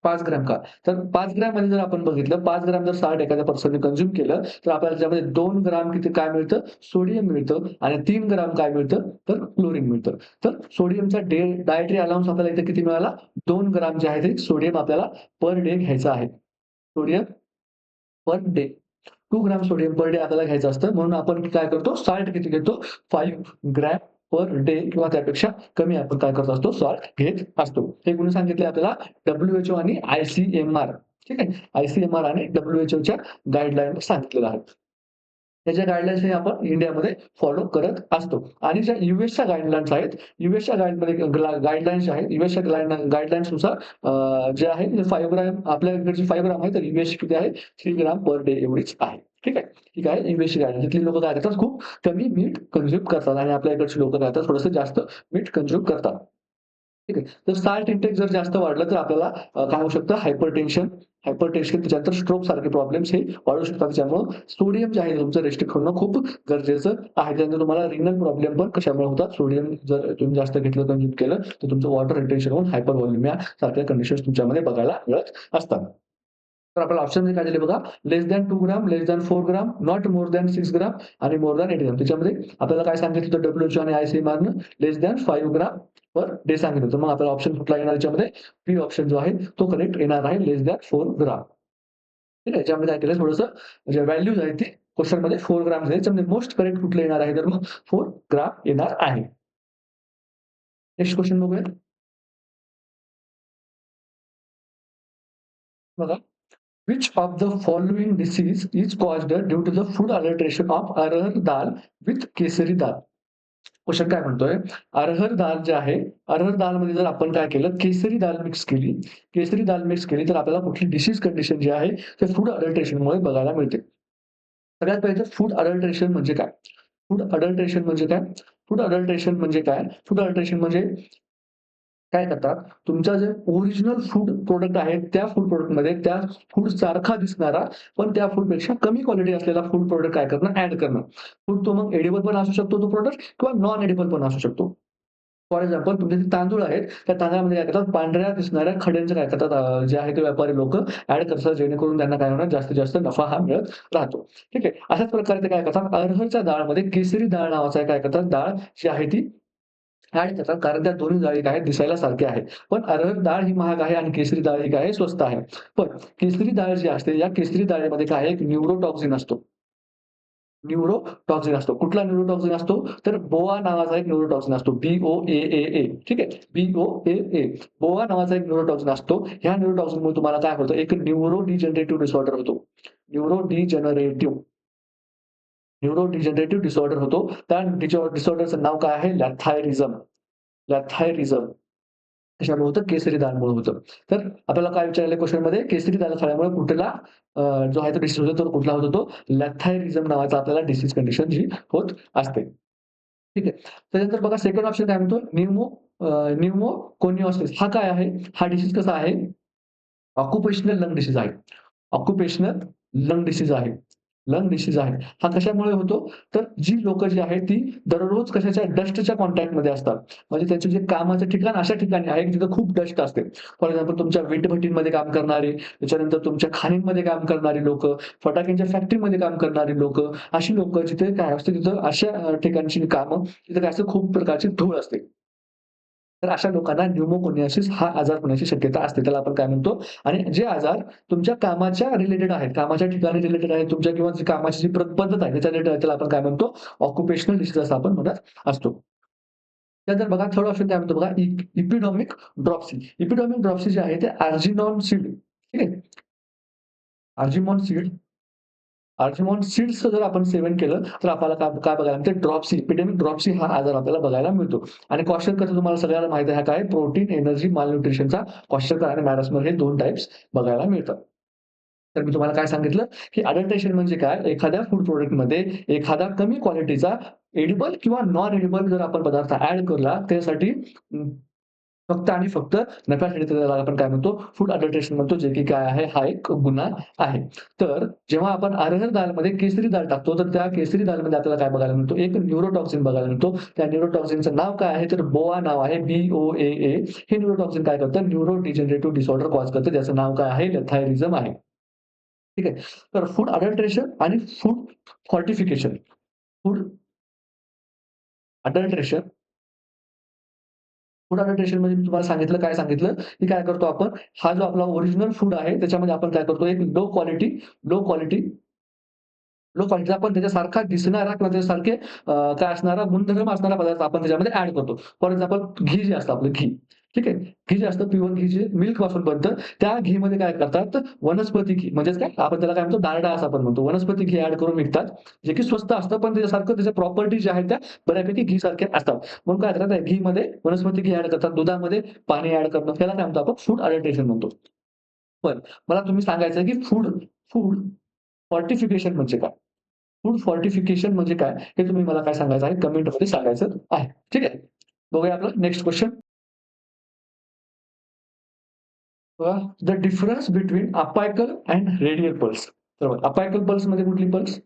5 ग्रॅम खा. तर 5 ग्रॅममध्ये जर आपण बघितलं, 5 ग्रॅम जर साल्ट एखाद्या पर्सनने कन्झ्युम केलं, तर आपल्याला त्याच्यामध्ये 2 ग्राम किती काय मिळतं? सोडियम मिळतं आणि 3 ग्राम काय मिळतं? तर क्लोरीन मिळतं. तर सोडियमचा डायटरी अलाउन्स आपल्याला इथे किती मिळाला? 2 ग्राम जे आहे ते सोडियम आपल्याला पर डे घ्यायचं आहे. Sodium per day. 2 gram sodium per day आपल्याला घ्यायचं असतं. म्हणून आपण काय करतो? साल्ट किती घेतो? 5 ग्रॅम पर डे किंवा त्यापेक्षा कमी आपण काय करत असतो? सॉल्ट घेत असतो. हे कोणी सांगितलंय आपल्याला? WHO आणि ICMR. ठीक आहे. ICMR आणि WHOच्या गाईडलाईन सांगितलेलं आहे. त्याच्या गाईडलाईन्स हे आपण इंडियामध्ये फॉलो करत असतो. आणि ज्या यूएसच्या गाईडलाईन्स आहेत, यूएसच्या गाईडमध्ये गाईडलाईन्स आहेत, यूएसच्या गाईडलाईन्सनुसार जे आहे 5 ग्राम आपल्या इकडची 5 ग्राम आहे, तर यूएसची किती आहे 3 ग्राम पर डे एवढीच आहे. ठीक आहे. ठीक आहे. यूएसची गाईडलाईन. तिथली लोकं काय करतात खूप कमी मीठ कन्झ्युम करतात आणि आपल्या इकडची लोकं काय करतात थोडंसं जास्त मीठ कन्झ्युम करतात. ठीक आहे. तर साल्ट इंटेक जर जास्त वाढलं तर आपल्याला काय होऊ शकतं हायपरटेन्शन त्याच्यानंतर स्ट्रोक सारखे प्रॉब्लेम्स हे वाढू शकतात. त्याच्यामुळं सोडियम जे आहे तुमचं रिस्ट्रिक्ट होणं खूप गरजेचं आहे. त्यानंतर तुम्हाला रिनल प्रॉब्लेम पण कशामुळे होतात? सोडियम जर तुम्ही जास्त घेतलं, कन्झ्युम केलं, तर तुमचं वॉटर रिटेन्शन होऊन हायपरव्हॉल्युमिया सारख्या कंडिशन्स तुमच्यामध्ये बघायला मिळत असतात. तर आपल्याला ऑप्शनमध्ये काय दिले बघा, less than 2 gram, less than 4 gram, not more than 6 gram आणि मोर दॅन 8 ग्राम. त्याच्यामध्ये आपल्याला काय सांगितलं होतं WHO आणि ICMRनं लेस दॅन 5 ग्राम पर डे सांगितलं होतं. मग आपल्याला ऑप्शन कुठला येणार याच्यामध्ये? बी ऑप्शन जो आहे तो करेक्ट येणार आहे, लेस दॅन 4 ग्राम. ठीक आहे. याच्यामध्ये काय केलं थोडंसं जे व्हॅल्यूज आहेत ते क्वेशनमध्ये 4 ग्राम्स आहे. त्याच्यामध्ये मोस्ट करेक्ट कुठलं येणार आहे? तर मग 4 ग्राम येणार आहे. नेक्स्ट क्वेशन बघूया. बघा. Which of the following disease is caused due to the food adulteration of arhar dal with Kesari dal? Question काय म्हणतोय, अरहर दाल जे आहे, अरहर दालमध्ये जर आपण काय केलं, केसरी दाल मिक्स केली, तर आपल्याला कुठली डिसीज कंडिशन जी आहे, ते फूड अडल्ट्रेशनमुळे बघायला मिळते. सगळ्यात पहिले फूड अडल्ट्रेशन म्हणजे काय? फूड अडल्ट्रेशन म्हणजे काय? फूड अडल्ट्रेशन म्हणजे काय? फूड अडल्ट्रेशन म्हणजे काय करतात, तुमचा जे ओरिजिनल फूड प्रॉडक्ट आहे, त्या फूड प्रॉडक्टमध्ये त्या फूड सारखा दिसणारा, पण त्या फूडपेक्षा कमी क्वालिटी असलेला फूड प्रॉडक्ट काय करणं, ॲड करणं. फूड तो मग एडिबल पण असू शकतो तो प्रॉडक्ट किंवा नॉन एडिबल पण असू शकतो. फॉर एक्झाम्पल तुमचे जे तांदूळ आहेत, त्या तांदळामध्ये काय करतात, पांढऱ्या दिसणाऱ्या खड्यांचं काय करतात जे आहे ते व्यापारी लोकं ॲड करतात, जेणेकरून त्यांना काय होणार, जास्तीत जास्त नफा हा मिळत राहतो. ठीक आहे. अशाच प्रकारे ते काय करतात, अरहरच्या डाळमध्ये केसरी डाळ नावाचा काय करतात, डाळ जी आहे ती ॲड करतात. कारण त्या दोन्ही डाळी काय आहेत, दिसायला सारख्या आहेत. पण अरहर डाळ ही महाग आहे आणि केसरी डाळ ही काय आहे, स्वस्त आहे. पण केसरी डाळ जी असते, या केसरी डाळीमध्ये काय आहे, एक न्यूरोटॉक्सिन असतो. न्यूरोटॉक्सिन असतो. कुठला न्यूरोटॉक्सिन असतो? तर बोआ नावाचा एक न्यूरोटॉक्सिन असतो. BOAAA. ठीक आहे. BOAA. बोआ नावाचा एक न्यूरोटॉक्सिन असतो. ह्या न्यूरोटॉक्सिनमुळे तुम्हाला काय होतं, एक डिसऑर्डर होतो. न्यूरो डिजनरेटिव्ह डिसऑर्डर होतो. त्या डिसऑर्डरचं नाव काय आहे? लॅथायरिझम. लॅथायरिझम. कशामुळे होतं? केसरी दाळमुळे होतं. तर आपल्याला काय विचारलंय क्वेशनमध्ये? केसरी दाळ खाल्ल्यामुळे कुठला जो आहे तो डिसीज होतो, तो कुठला होतो तो? लॅथायरिझम नावाचा आपल्याला डिसीज कंडिशन जी होत असते. ठीक आहे. त्याच्यानंतर बघा सेकंड ऑप्शन काय म्हणतो? न्यूमोकोनिओसिस हा काय आहे? हा डिसीज कसा आहे? ऑक्युपेशनल लंग डिसीज आहे. ऑक्युपेशनल लंग डिसीज आहे. लंग डिसीज आहे. हा कशामुळे होतो? तर जी लोकं जी आहेत ती दररोज कशाच्या डस्टच्या कॉन्टॅक्टमध्ये असतात. म्हणजे त्यांचं जे कामाचं ठिकाण अशा ठिकाणी आहे, की तिथं खूप डस्ट असते. फॉर एक्झाम्पल तुमच्या वीटभट्टीमध्ये काम करणारे, त्याच्यानंतर तुमच्या खाणींमध्ये काम करणारी लोकं, फटाक्यांच्या फॅक्टरीमध्ये काम करणारी लोकं, अशी लोकं जिथे काय असते तिथं अशा ठिकाणची कामं, तिथं काय असतं खूप प्रकारची धूळ असते. तर अशा लोकांना न्यूमोकोनियासिस हा आजार होण्याची शक्यता असते. त्याला आपण काय म्हणतो आणि जे आजार तुमच्या कामाच्या रिलेटेड आहेत, कामाच्या ठिकाणी रिलेटेड आहेत, तुमच्या किंवा जी कामाची जी पद्धत आहे त्याच्या रिलेटेड आहे, त्याला आपण काय म्हणतो ऑक्युपेशनल डिसीज असं आपण म्हणत असतो. त्यानंतर बघा थर्ड ऑप्शन काय म्हणतो बघा इपिडॉमिक ड्रॉप्सी. इपिडॉमिक ड्रॉप्सी जे आहे ते आर्जिनॉन सीड ठीक आहे. आर्जिमॉन सीड आर्जिमॉन सीड्सचं जर आपण सेवन केलं, तर आपल्याला काय काय बघायला मिळते ड्रॉप्सी, एपिडेमिक ड्रॉप्सी हा आजार आपल्याला बघायला मिळतो. आणि क्वॉशरकरचं तुम्हाला सगळ्यांना माहिती आहे हा काय प्रोटीन, एनर्जी, मालन्यूट्रिशनचा क्वॉशरकर आणि मॅरस्मर हे 2 टाइप्स बघायला मिळतात. तर मी तुम्हाला काय सांगितलं, की अडल्ट्रेशन म्हणजे काय? एखाद्या फूड प्रॉडक्टमध्ये एखादा कमी क्वालिटीचा एडिबल किंवा नॉन एडिबल जर आपण पदार्थ ॲड केला, त्यासाठी फक्त आणि फक्त नफ्यासाठी त्याला आपण काय म्हणतो, फूड अडल्ट्रेशन म्हणतो, जे की काय आहे, हा एक गुन्हा आहे. तर जेव्हा आपण अरहर दालमध्ये केसरी दाल टाकतो, तर त्या केसरी दालमध्ये आपल्याला काय बघायला मिळतो, एक न्यूरोटॉक्सिन बघायला मिळतो. त्या न्यूरोटॉक्सिनचं नाव काय आहे, तर बोआ नाव आहे, BOAA. हे न्यूरोटॉक्सिन काय करतं, न्यूरो डिजनरेटिव्ह डिसऑर्डर कॉज करतं. त्याचं नाव काय आहे, लथायरिझम आहे. ठीक आहे. तर फूड अडल्ट्रेशन आणि food fortification. Food adulteration food अडल्ट्रेशनमध्ये मी तुम्हाला सांगितलं, काय सांगितलं, की काय करतो आपण, हा जो आपला ओरिजिनल फूड आहे, त्याच्यामध्ये आपण काय करतो, एक लो क्वालिटी लो क्वालिटीचा आपण त्याच्यासारखा दिसणारा किंवा त्याच्यासारखे काय असणारा गुणधर्म असणारा पदार्थ आपण त्याच्यामध्ये ॲड करतो. फॉर एक्झाम्पल घी जे असतं आपलं घी. ठीक आहे. घी जे असतं प्युअर घी जे मिल्कपासून बनतं. त्या घीमध्ये काय करतात वनस्पती घी म्हणजेच काय आपण त्याला काय म्हणतो डालडा असं आपण म्हणतो. वनस्पती घी ॲड करून विकतात. जे की स्वस्त असतं पण त्याच्यासारखं त्याच्या प्रॉपर्टी ज्या आहेत त्या बऱ्यापैकी घीसारख्या असतात. म्हणून काय करतात घीमध्ये वनस्पती घी ॲड करतात. दुधामध्ये पाणी ॲड करणं त्याला काय म्हणतो आपण फूड अडल्ट्रेशन म्हणतो. पण मला तुम्ही सांगायचं आहे की फूड फूड फॉर्टिफिकेशन म्हणजे काय? फूड फॉर्टिफिकेशन म्हणजे काय? हे तुम्ही मला काय सांगायचं आहे कमेंटमध्ये सांगायचं आहे. ठीक आहे. बघूया आपलं next question. The difference between apical and radial pulse. तर अपायकल पल्स म्हणजे कुठली पल्स?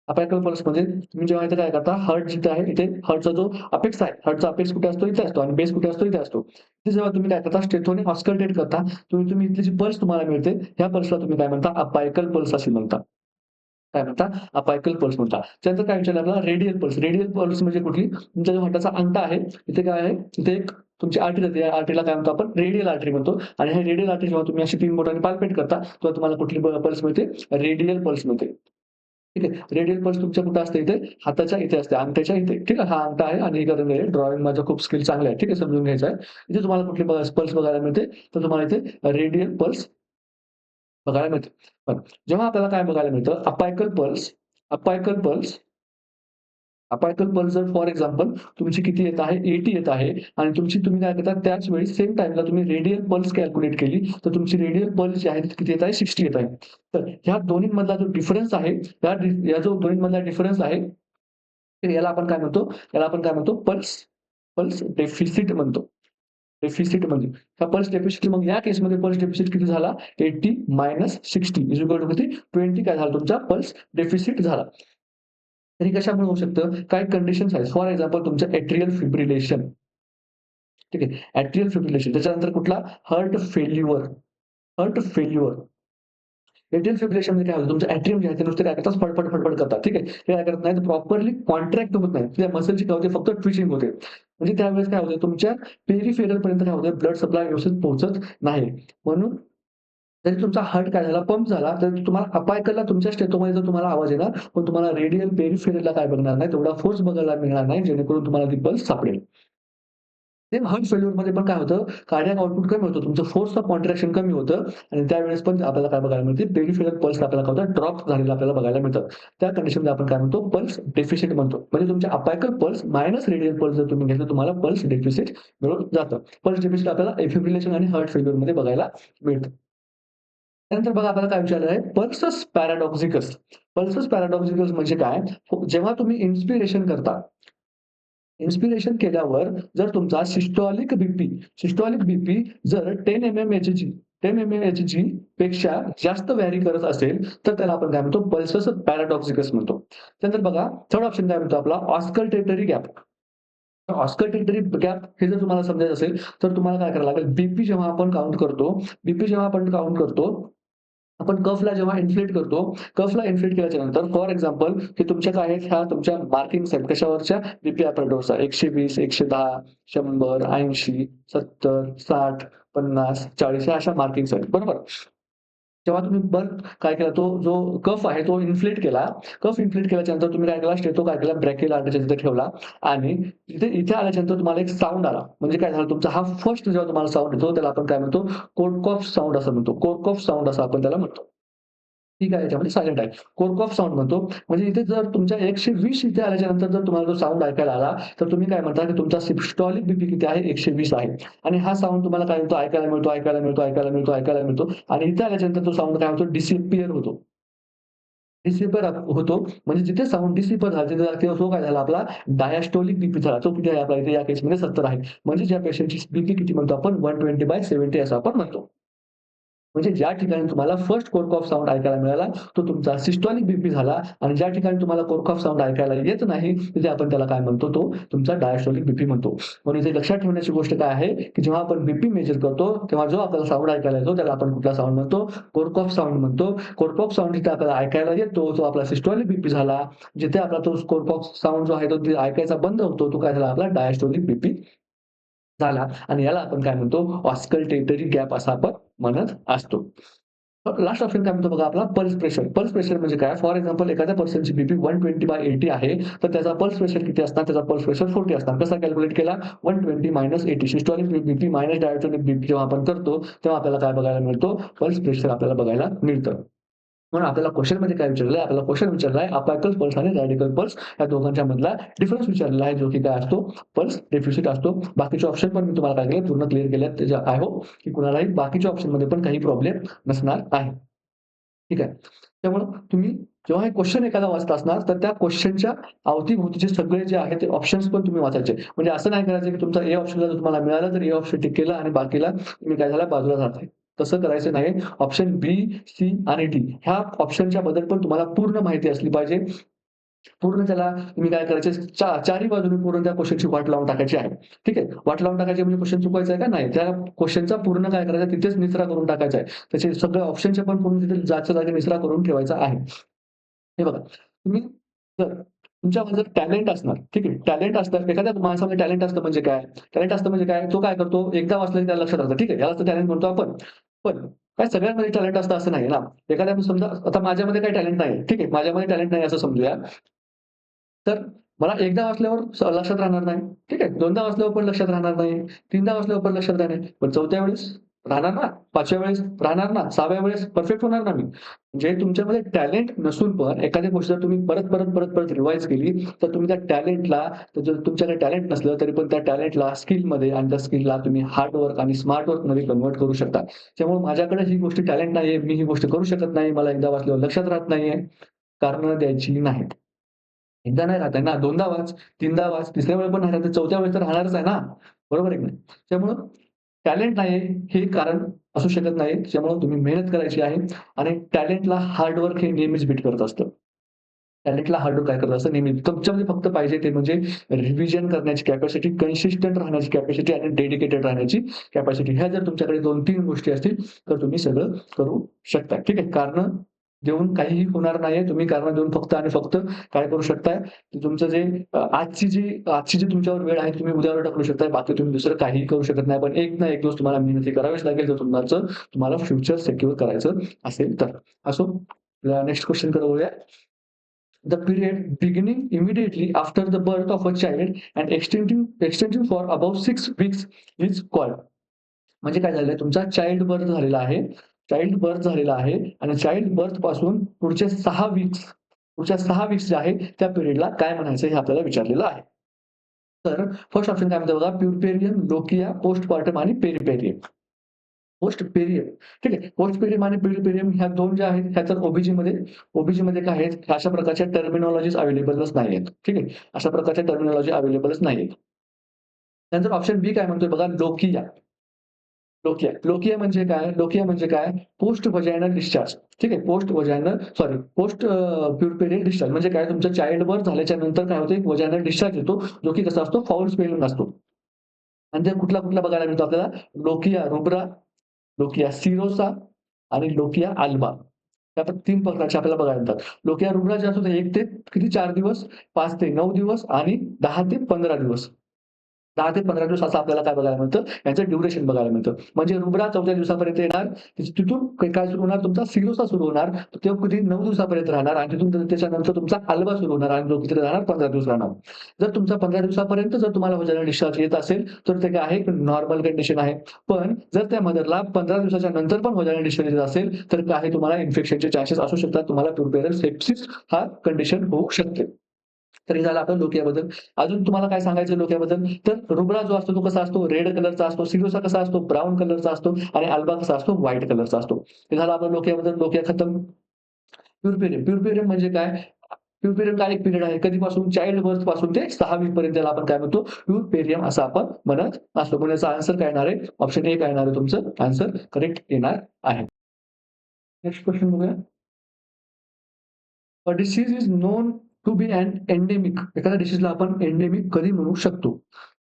अपायकल पल्स म्हणजे तुम्ही जेव्हा इथे काय करता हार्ट जिथे आहे इथे हार्टचा जो अपेक्स आहे, हार्टचा अपेक्स कुठे असतो? इथे असतो आणि बेस कुठे असतो? इथे असतो. इथे जेव्हा तुम्ही काय करता स्टेथोने ऑस्कल्टेट करता, तुम्ही तुम्ही इथली जी पल्स तुम्हाला मिळते, ह्या पल्सला तुम्ही काय म्हणता? अपायकल पल्स असे म्हणता. काय म्हणता? अपायकल पल्स म्हणता. त्यानंतर काय विचारलं आपल्याला रेडियल पल्स. रेडियल पल्स म्हणजे कुठली? तुमचा जो हार्टाचा अंगठा आहे, इथे काय आहे? इथे एक तुमची आर्टरी जाते. या आर्टरीला काय म्हणतो आपण? रेडियल आर्टरी म्हणतो आणि हे रेडियल आर्टरी जेव्हा तुम्ही अशी 3 बोटांनी पाल्पेट करता, तेव्हा तुम्हाला कुठली पल्स मिळते? रेडियल पल्स मिळते. ठीक आहे. रेडियल पल्स तुमच्या कुठे असते इथे? हाताच्या इथे असते, अंगठ्याच्या इथे. ठीक आहे. हा अंगठा आहे आणि हे करून आहे. ड्रॉइंग माझं खूप स्किल चांगलं आहे. ठीक आहे. समजून घ्यायचं आहे. इथे तुम्हाला कुठली पल्स बघायला मिळते? तर तुम्हाला इथे रेडियल पल्स बघायला मिळते. पण जेव्हा आपल्याला काय बघायला मिळतं? अपायकल पल्स अपायकल पल्स जर फॉर एक्झाम्पल तुमची किती येत आहे? 80 येत आहे आणि तुम्ही काय करता त्याच वेळी सेम टाईमला तुम्ही रेडियल पल्स कॅल्क्युलेट केली, तर तुमची रेडियल पल्स जी आहे ती किती येत आहे? 60 येत आहे. तर ह्या दोन्हीमधला जो डिफरन्स आहे, या जो दोन्हीमधला डिफरन्स आहे, तर याला आपण काय म्हणतो? याला आपण काय म्हणतो? पल्स पल्स डेफिसिट म्हणतो. डेफिसिट म्हणजे हा पल्स डेफिसिट मग या केसमध्ये पल्स डेफिसिट किती झाला? 80 60 इज इक्वल टू किती? 20 काय झालं तुमचा पल्स डेफिसिट झाला. तर हे कशामुळे होऊ शकतं? काही कंडिशन्स आहेत. फॉर एक्झाम्पल तुमचं एट्रियल फिब्रिलेशन. ठीक आहे. एट्रियल फिब्रिलेशन त्याच्यानंतर कुठला? Heart failure. Heart failure. Atrial फिब्रिलेशनमध्ये काय होतं? तुमचं एट्रियम जे आहे ते नुसते काय करतात? फडफड, फडफड करतात. ठीक आहे. ते काय करत नाहीत प्रॉपरली कॉन्ट्रॅक्ट होत नाही. त्या मसलची काय होते? फक्त ट्विचिंग होते. म्हणजे त्यावेळेस काय होतं? तुमच्या पेरिफेरल पर्यंत काय होतं? ब्लड सप्लाय व्यवस्थित पोहोचत नाही. म्हणून जरी तुमचा हार्ट काय झाला? पंप झाला, तर तुम्हाला अपायकलला तुमच्या स्टेटोमध्ये जर तुम्हाला आवाज येणार, पण तुम्हाला रेडियल पेरिफेरलला काय बघणार नाही, तेवढा फोर्स बघायला मिळणार नाही, जेणेकरून तुम्हाला ती पल्स सापडेल. सेम हार्ट फेल्युअरमध्ये पण काय होतं, कार्डियाक आउटपुट कमी होतं. तुमचं फोर्स ऑफ कॉन्ट्रॅक्शन कमी होतं आणि त्यावेळेस पण आपल्याला काय बघायला मिळते, पेरिफेरल पल्स आपल्याला काय होतं, ड्रॉप झालेलं आपल्याला बघायला मिळतं. त्या कंडिशनमध्ये आपण काय म्हणतो, पल्स डेफिसिट म्हणतो. म्हणजे तुमच्या apical pulse minus radial pulse जर तुम्ही घेतलं, तुम्हाला पल्स डेफिसिट मिळून जातं. पल्स डेफिसिट आपल्याला फिब्रिलेशन आणि हार्ट फेल्युअरमध्ये बघायला मिळतं. त्यानंतर बघा आपल्याला काय विचारलं आहे, पल्सस पॅराडॉक्सिकस. पल्सस पॅराडॉक्सिकस म्हणजे काय? जेव्हा तुम्ही इन्स्पिरेशन करता, इन्स्पिरेशन केल्यावर जर तुमचा सिस्टोलिक बीपी जर 10 एमएमएचजी 10 एमएमएचजी पेक्षा जास्त व्हॅरी करत असेल, तर त्याला आपण काय म्हणतो, पल्सस पॅराडॉक्सिकस म्हणतो. त्यानंतर बघा थर्ड ऑप्शन काय म्हणतो आपला ऑस्कल्टेटरी गॅप. ऑस्कल्टेटरी गॅप हे जर तुम्हाला समजायचं असेल, तर तुम्हाला काय करावं लागेल, बीपी जेव्हा आपण काउंट करतो, आपण कफला जेव्हा इन्फ्लेट करतो, कफला इन्फ्लेट केल्याच्या नंतर फॉर एक्झाम्पल हे तुमच्या काय आहेत, ह्या तुमच्या मार्किंग्स आहेत कशावरच्या बीपी ॲपरेटोसच्या 120, 110, 100, 80, 70, 60, 50, 40 ह्या अशा मार्किंग्स आहेत. बरोबर? तेव्हा तुम्ही काय केला, तो जो कफ आहे तो इन्फ्लेट केला. कफ इन्फ्लेट केल्याच्यानंतर तुम्ही काय केला, स्टेथो काय केला, ब्रॅकियल आर्टरीच्या तिथे ठेवला आणि इथे आल्याच्यानंतर तुम्हाला एक साउंड आला. म्हणजे काय झालं, तुमचा हा फर्स्ट जेव्हा तुम्हाला साउंड येतो, त्याला आपण काय म्हणतो, कोरकॉफ साउंड असं म्हणतो. कोरकॉफ साउंड असं आपण त्याला म्हणतो. ठीक आहे, याच्यामध्ये सायलेंट आहे. कोरकॉफ साउंड म्हणतो. म्हणजे इथे जर तुमच्या 120 इथे आल्याच्यानंतर जर तुम्हाला जो साउंड ऐकायला आला, तर तुम्ही काय म्हणता, की तुमचा सिस्टोलिक बीपी किती आहे? 120 आहे. आणि हा साउंड तुम्हाला काय होतो, ऐकायला मिळतो आणि इथे आल्याच्यानंतर तो साउंड काय होतो, डिसिअपिअर होतो. डिसिपर होतो. म्हणजे जिथे साउंड डिसिपर झाला, तिथे तो काय झाला आपला डायस्टोलिक बीपी झाला. तो किती आहे आपला इथे या केसमध्ये 70 आहे. म्हणजे ज्या पेशंटची बीपी किती म्हणतो आपण 120/70 असं आपण म्हणतो. म्हणजे ज्या ठिकाणी तुम्हाला फर्स्ट कोरकॉफ साउंड ऐकायला मिळाला, तो तुमचा सिस्टोलिक बीपी झाला आणि ज्या ठिकाणी तुम्हाला कोरकॉफ साउंड ऐकायला येत नाही, तिथे आपण त्याला काय म्हणतो, तो तुमचा डायस्टोलिक बीपी म्हणतो. म्हणून इथे लक्षात ठेवण्याची गोष्ट काय आहे, की जेव्हा आपण बीपी मेजर करतो, तेव्हा जो आपल्याला साउंड ऐकायला येतो, त्याला आपण कुठला साउंड म्हणतो, कोरकॉफ साउंड म्हणतो. कोरकॉफ साउंड जिथे आपल्याला ऐकायला येतो, तो आपला सिस्टोलिक बीपी झाला. जिथे आपला तो कोरकॉफ साउंड जो आहे, तो ऐकायचा बंद होतो, तो काय झाला आपला डायस्टोलिक बीपी झाला आणि याला आपण काय म्हणतो, ऑस्कल्टेटरी गॅप असं आपण म्हणत असतो. लास्ट ऑप्शन काय म्हणतो बघा आपला पल्स प्रेशर. पल्स प्रेशर म्हणजे काय? फॉर एक्झाम्पल एखाद्या पर्सनची बीपी 120/80 आहे, तर त्याचा पल्स प्रेशर किती असणार? त्याचा पल्स प्रेशर 40 असणार. कसा कॅल्क्युलेट केला? 120 - 80 systolic BP minus diastolic BP जेव्हा आपण करतो, तेव्हा आपल्याला काय बघायला मिळतो? पल्स प्रेशर आपल्याला बघायला मिळतं. म्हणून आपल्याला क्वेशनमध्ये काय विचारलंय? आपल्याला क्वेशन विचारलाय अपाकल पल्स आणि रॅडिकल पल्स या दोघांच्या मधला डिफरन्स विचारलेला आहे, जो की काय असतो? पल्स डेफिसिट असतो. बाकीचे ऑप्शन पण मी तुम्हाला काय केले पूर्ण क्लिअर केलेत. आय होप की कुणालाही बाकीच्या ऑप्शनमध्ये पण काही प्रॉब्लेम नसणार आहे. ठीक आहे. त्यामुळं तुम्ही जेव्हा हे क्वेशन एखादा वाचत असणार, तर त्या क्वेशनच्या अवती-भोवतीचे सगळे जे आहेत ते ऑप्शन्स पण तुम्ही वाचायचे. म्हणजे असं नाही करायचं की तुमचा ए ऑप्शनला जर तुम्हाला मिळालं, तर ए ऑप्शन टिक केलं आणि बाकीला तुम्ही काय झालं बाजूला जाताय. तसं करायचं नाही. ऑप्शन बी, सी आणि डी ह्या ऑप्शनच्या बद्दल पण तुम्हाला पूर्ण माहिती असली पाहिजे. पूर्ण त्याला तुम्ही काय करायचे चारही बाजूने पूर्ण त्या क्वेशनची वाट लावून टाकायची आहे. ठीक आहे. वाट लावून टाकायची म्हणजे क्वेशन चुकवायचा आहे का? नाही. त्या क्वेशनचा पूर्ण काय करायचं तिथेच निचरा करून टाकायचा आहे. त्याचे सगळे ऑप्शनचे पण पूर्ण तिथे जागच्या जागी निचरा करून ठेवायचा आहे. हे बघा, तुम्ही जर तुमच्यामध्ये जर टॅलेंट असणार, ठीक आहे. टॅलेंट असतं, एखाद्या माणसामध्ये टॅलेंट असतं म्हणजे काय? टॅलेंट असतं म्हणजे काय? तो काय करतो? एकदा वाचलं की त्याला लक्षात राहतं. ठीक आहे. यालाच तर टॅलेंट म्हणतो आपण. पण काय सगळ्यांमध्ये टॅलेंट असतं असं नाही ना. एखाद्या समजा आता माझ्यामध्ये काही टॅलेंट नाही. ठीक आहे. माझ्यामध्ये टॅलेंट नाही असं समजूया. तर मला एकदा वाचल्यावर लक्षात राहणार नाही. ठीक आहे. दोनदा वाचल्यावर पण लक्षात राहणार नाही. तीनदा वाचल्यावर पण लक्षात राहणार नाही. पण चौथ्या वेळेस राहणार ना, 5व्या वेळेस राहणार ना, 6व्या वेळेस परफेक्ट होणार ना मी. म्हणजे तुमच्यामध्ये टॅलेंट नसून पण एखादी गोष्ट जर तुम्ही परत रिवाईज केली, तर तुम्ही त्या टॅलेंटला जर तुमच्याकडे टॅलेंट नसलं, तरी पण त्या टॅलेंटला स्किलमध्ये आणि त्या स्किलला तुम्ही हार्ड वर्क आणि स्मार्ट वर्कमध्ये कन्व्हर्ट करू शकता. त्यामुळे माझ्याकडे ही गोष्ट टॅलेंट नाहीये, मी ही गोष्ट करू शकत नाही, मला एकदा वाचल्यावर लक्षात राहत नाहीये, कारणं द्यायची नाहीत. एकदा नाही राहत आहे ना, दोनदा वाच, तीनदा वाच, तिसऱ्या वेळेला पण नाही राहत, चौथ्या वेळेस तर राहणारच आहे ना. बरोबर आहे की नाही? त्यामुळं टॅलेंट नाही हे कारण असू शकत नाही. त्याच्यामुळं तुम्ही मेहनत करायची आहे आणि टॅलेंटला हार्ड हे नेहमीच बीट करत असतं. टॅलेंटला हार्ड काय करत असतं नेहमी. तुमच्यामध्ये फक्त पाहिजे ते म्हणजे रिव्हिजन करण्याची कॅपॅसिटी, कन्सिस्टंट राहण्याची कॅपॅसिटी आणि डेडिकेटेड राहण्याची कॅपॅसिटी. ह्या जर तुमच्याकडे 2-3 गोष्टी असतील, तर तुम्ही सगळं करू शकता. ठीक आहे. कारणं देऊन काहीही होणार नाहीये. तुम्ही कारणं देऊन फक्त आणि फक्त काय करू शकताय, तुमचं जे आजची जी तुमच्यावर वेळ आहे, तुम्ही उद्यावर ढकलू शकताय. बाकी तुम्ही दुसरं काहीही करू शकत नाही. पण एक ना एक दिवस तुम्हाला मेहनत करावीच लागेल, जर तुम्हाला फ्युचर सिक्युअर करायचं असेल तर. असो, नेक्स्ट क्वेश्चनकडे वळूया. The period beginning immediately after the birth of a child and extending for about 6 weeks is called. म्हणजे काय झालंय तुमचा चाइल्ड बर्थ झालेला आहे आणि चाइल्ड बर्थ पासून पुढच्या 6 वीक्स जे आहे त्या पिरियडला काय म्हणायचं हे आपल्याला विचारलेलं आहे. तर फर्स्ट ऑप्शन काय म्हणतो बघा प्युरपेरियम, लोकिया, पोस्टपार्टम आणि पेरिपेरियम. पोस्ट पेरियड ठीक आहे. पोस्ट पेरियम आणि पेरिपेरियम ह्या 2 ज्या आहेत ह्या तर ओबीजीमध्ये काय आहेत अशा प्रकारच्या टर्मिनॉलॉजीज अवेलेबलच नाहीयेत. ठीक आहे. अशा प्रकारच्या टर्मिनॉलॉजी अवेलेबलच नाहीयेत. त्यानंतर ऑप्शन बी काय म्हणतोय बघा लोकिया. लोकिया म्हणजे काय? Post vaginal discharge. ठीक आहे. पोस्ट प्युरपेरियड डिस्चार्ज म्हणजे काय तुमचं चाइल्ड बर्थ झाल्याच्या नंतर काय होतं एक व्हजायनल डिस्चार्ज येतो, जो की कसा असतो फाउल स्मेलिंग असतो. आणि ते कुठला बघायला मिळतो आपल्याला लोकिया रुब्रा, लोकिया सिरोसा आणि लोकिया अल्बा. त्या पण 3 प्रकारचे आपल्याला बघायला मिळतात. लोकिया रुब्रा जे असतो ते 1 ते किती 4 दिवस, 5 ते 9 दिवस आणि 10 ते 15 दिवस. 10 ते 15 दिवस असं आपल्याला काय बघायला मिळतं, यांचं ड्युरेशन बघायला मिळतं. म्हणजे रुब्रा 14 दिवसापर्यंत येणार, तिथून काय सुरू होणार तुमचा सिरोसा सुरू होणार, तो कधी 9 दिवसापर्यंत राहणार आणि तिथून त्याच्यानंतर तुमचा अल्बा सुरू होणार आणि तो किती राहणार 15 दिवस राहणार. जर तुमचा 15 दिवसापर्यंत जर तुम्हाला व्हॅजिनल डिस्चार्ज येत असेल, तर ते काय आहे नॉर्मल कंडिशन आहे. पण जर त्या मदरला 15 दिवसाच्या नंतर पण व्हॅजिनल डिस्चार्ज येत असेल, तर काय आहे तुम्हाला इन्फेक्शनचे चान्सेस असू शकतात. तुम्हाला प्युरपेरल सेप्सिस हा कंडिशन होऊ शकते. तर हे झालं आपलं डोक्याबद्दल. अजून तुम्हाला काय सांगायचं डोक्याबद्दल, तर रुबरा जो असतो तो कसा असतो रेड कलरचा असतो, सिरोसा कसा असतो ब्राउन कलरचा असतो आणि अल्बा कसा असतो व्हाईट कलरचा असतो. हे झालं आपलं डोक्याबद्दल. डोक्या खतम. प्युरपेरियम म्हणजे काय? प्युरपेरियम हा एक पिरियड आहे. कधीपासून चाइल्ड बर्थ पासून ते 6 वीक पर्यंत त्याला आपण काय म्हणतो प्युरपेरियम असं आपण म्हणत असतो. म्हणजे याचा आन्सर काय येणार आहे? ऑप्शन ए काय येणार आहे तुमचं आन्सर करेक्ट येणार आहे. नेक्स्ट क्वेश्चन बघूया. A disease is known to be an endemic. एखाद्या डिसीजला आपण एंडेमिक कधी म्हणू शकतो?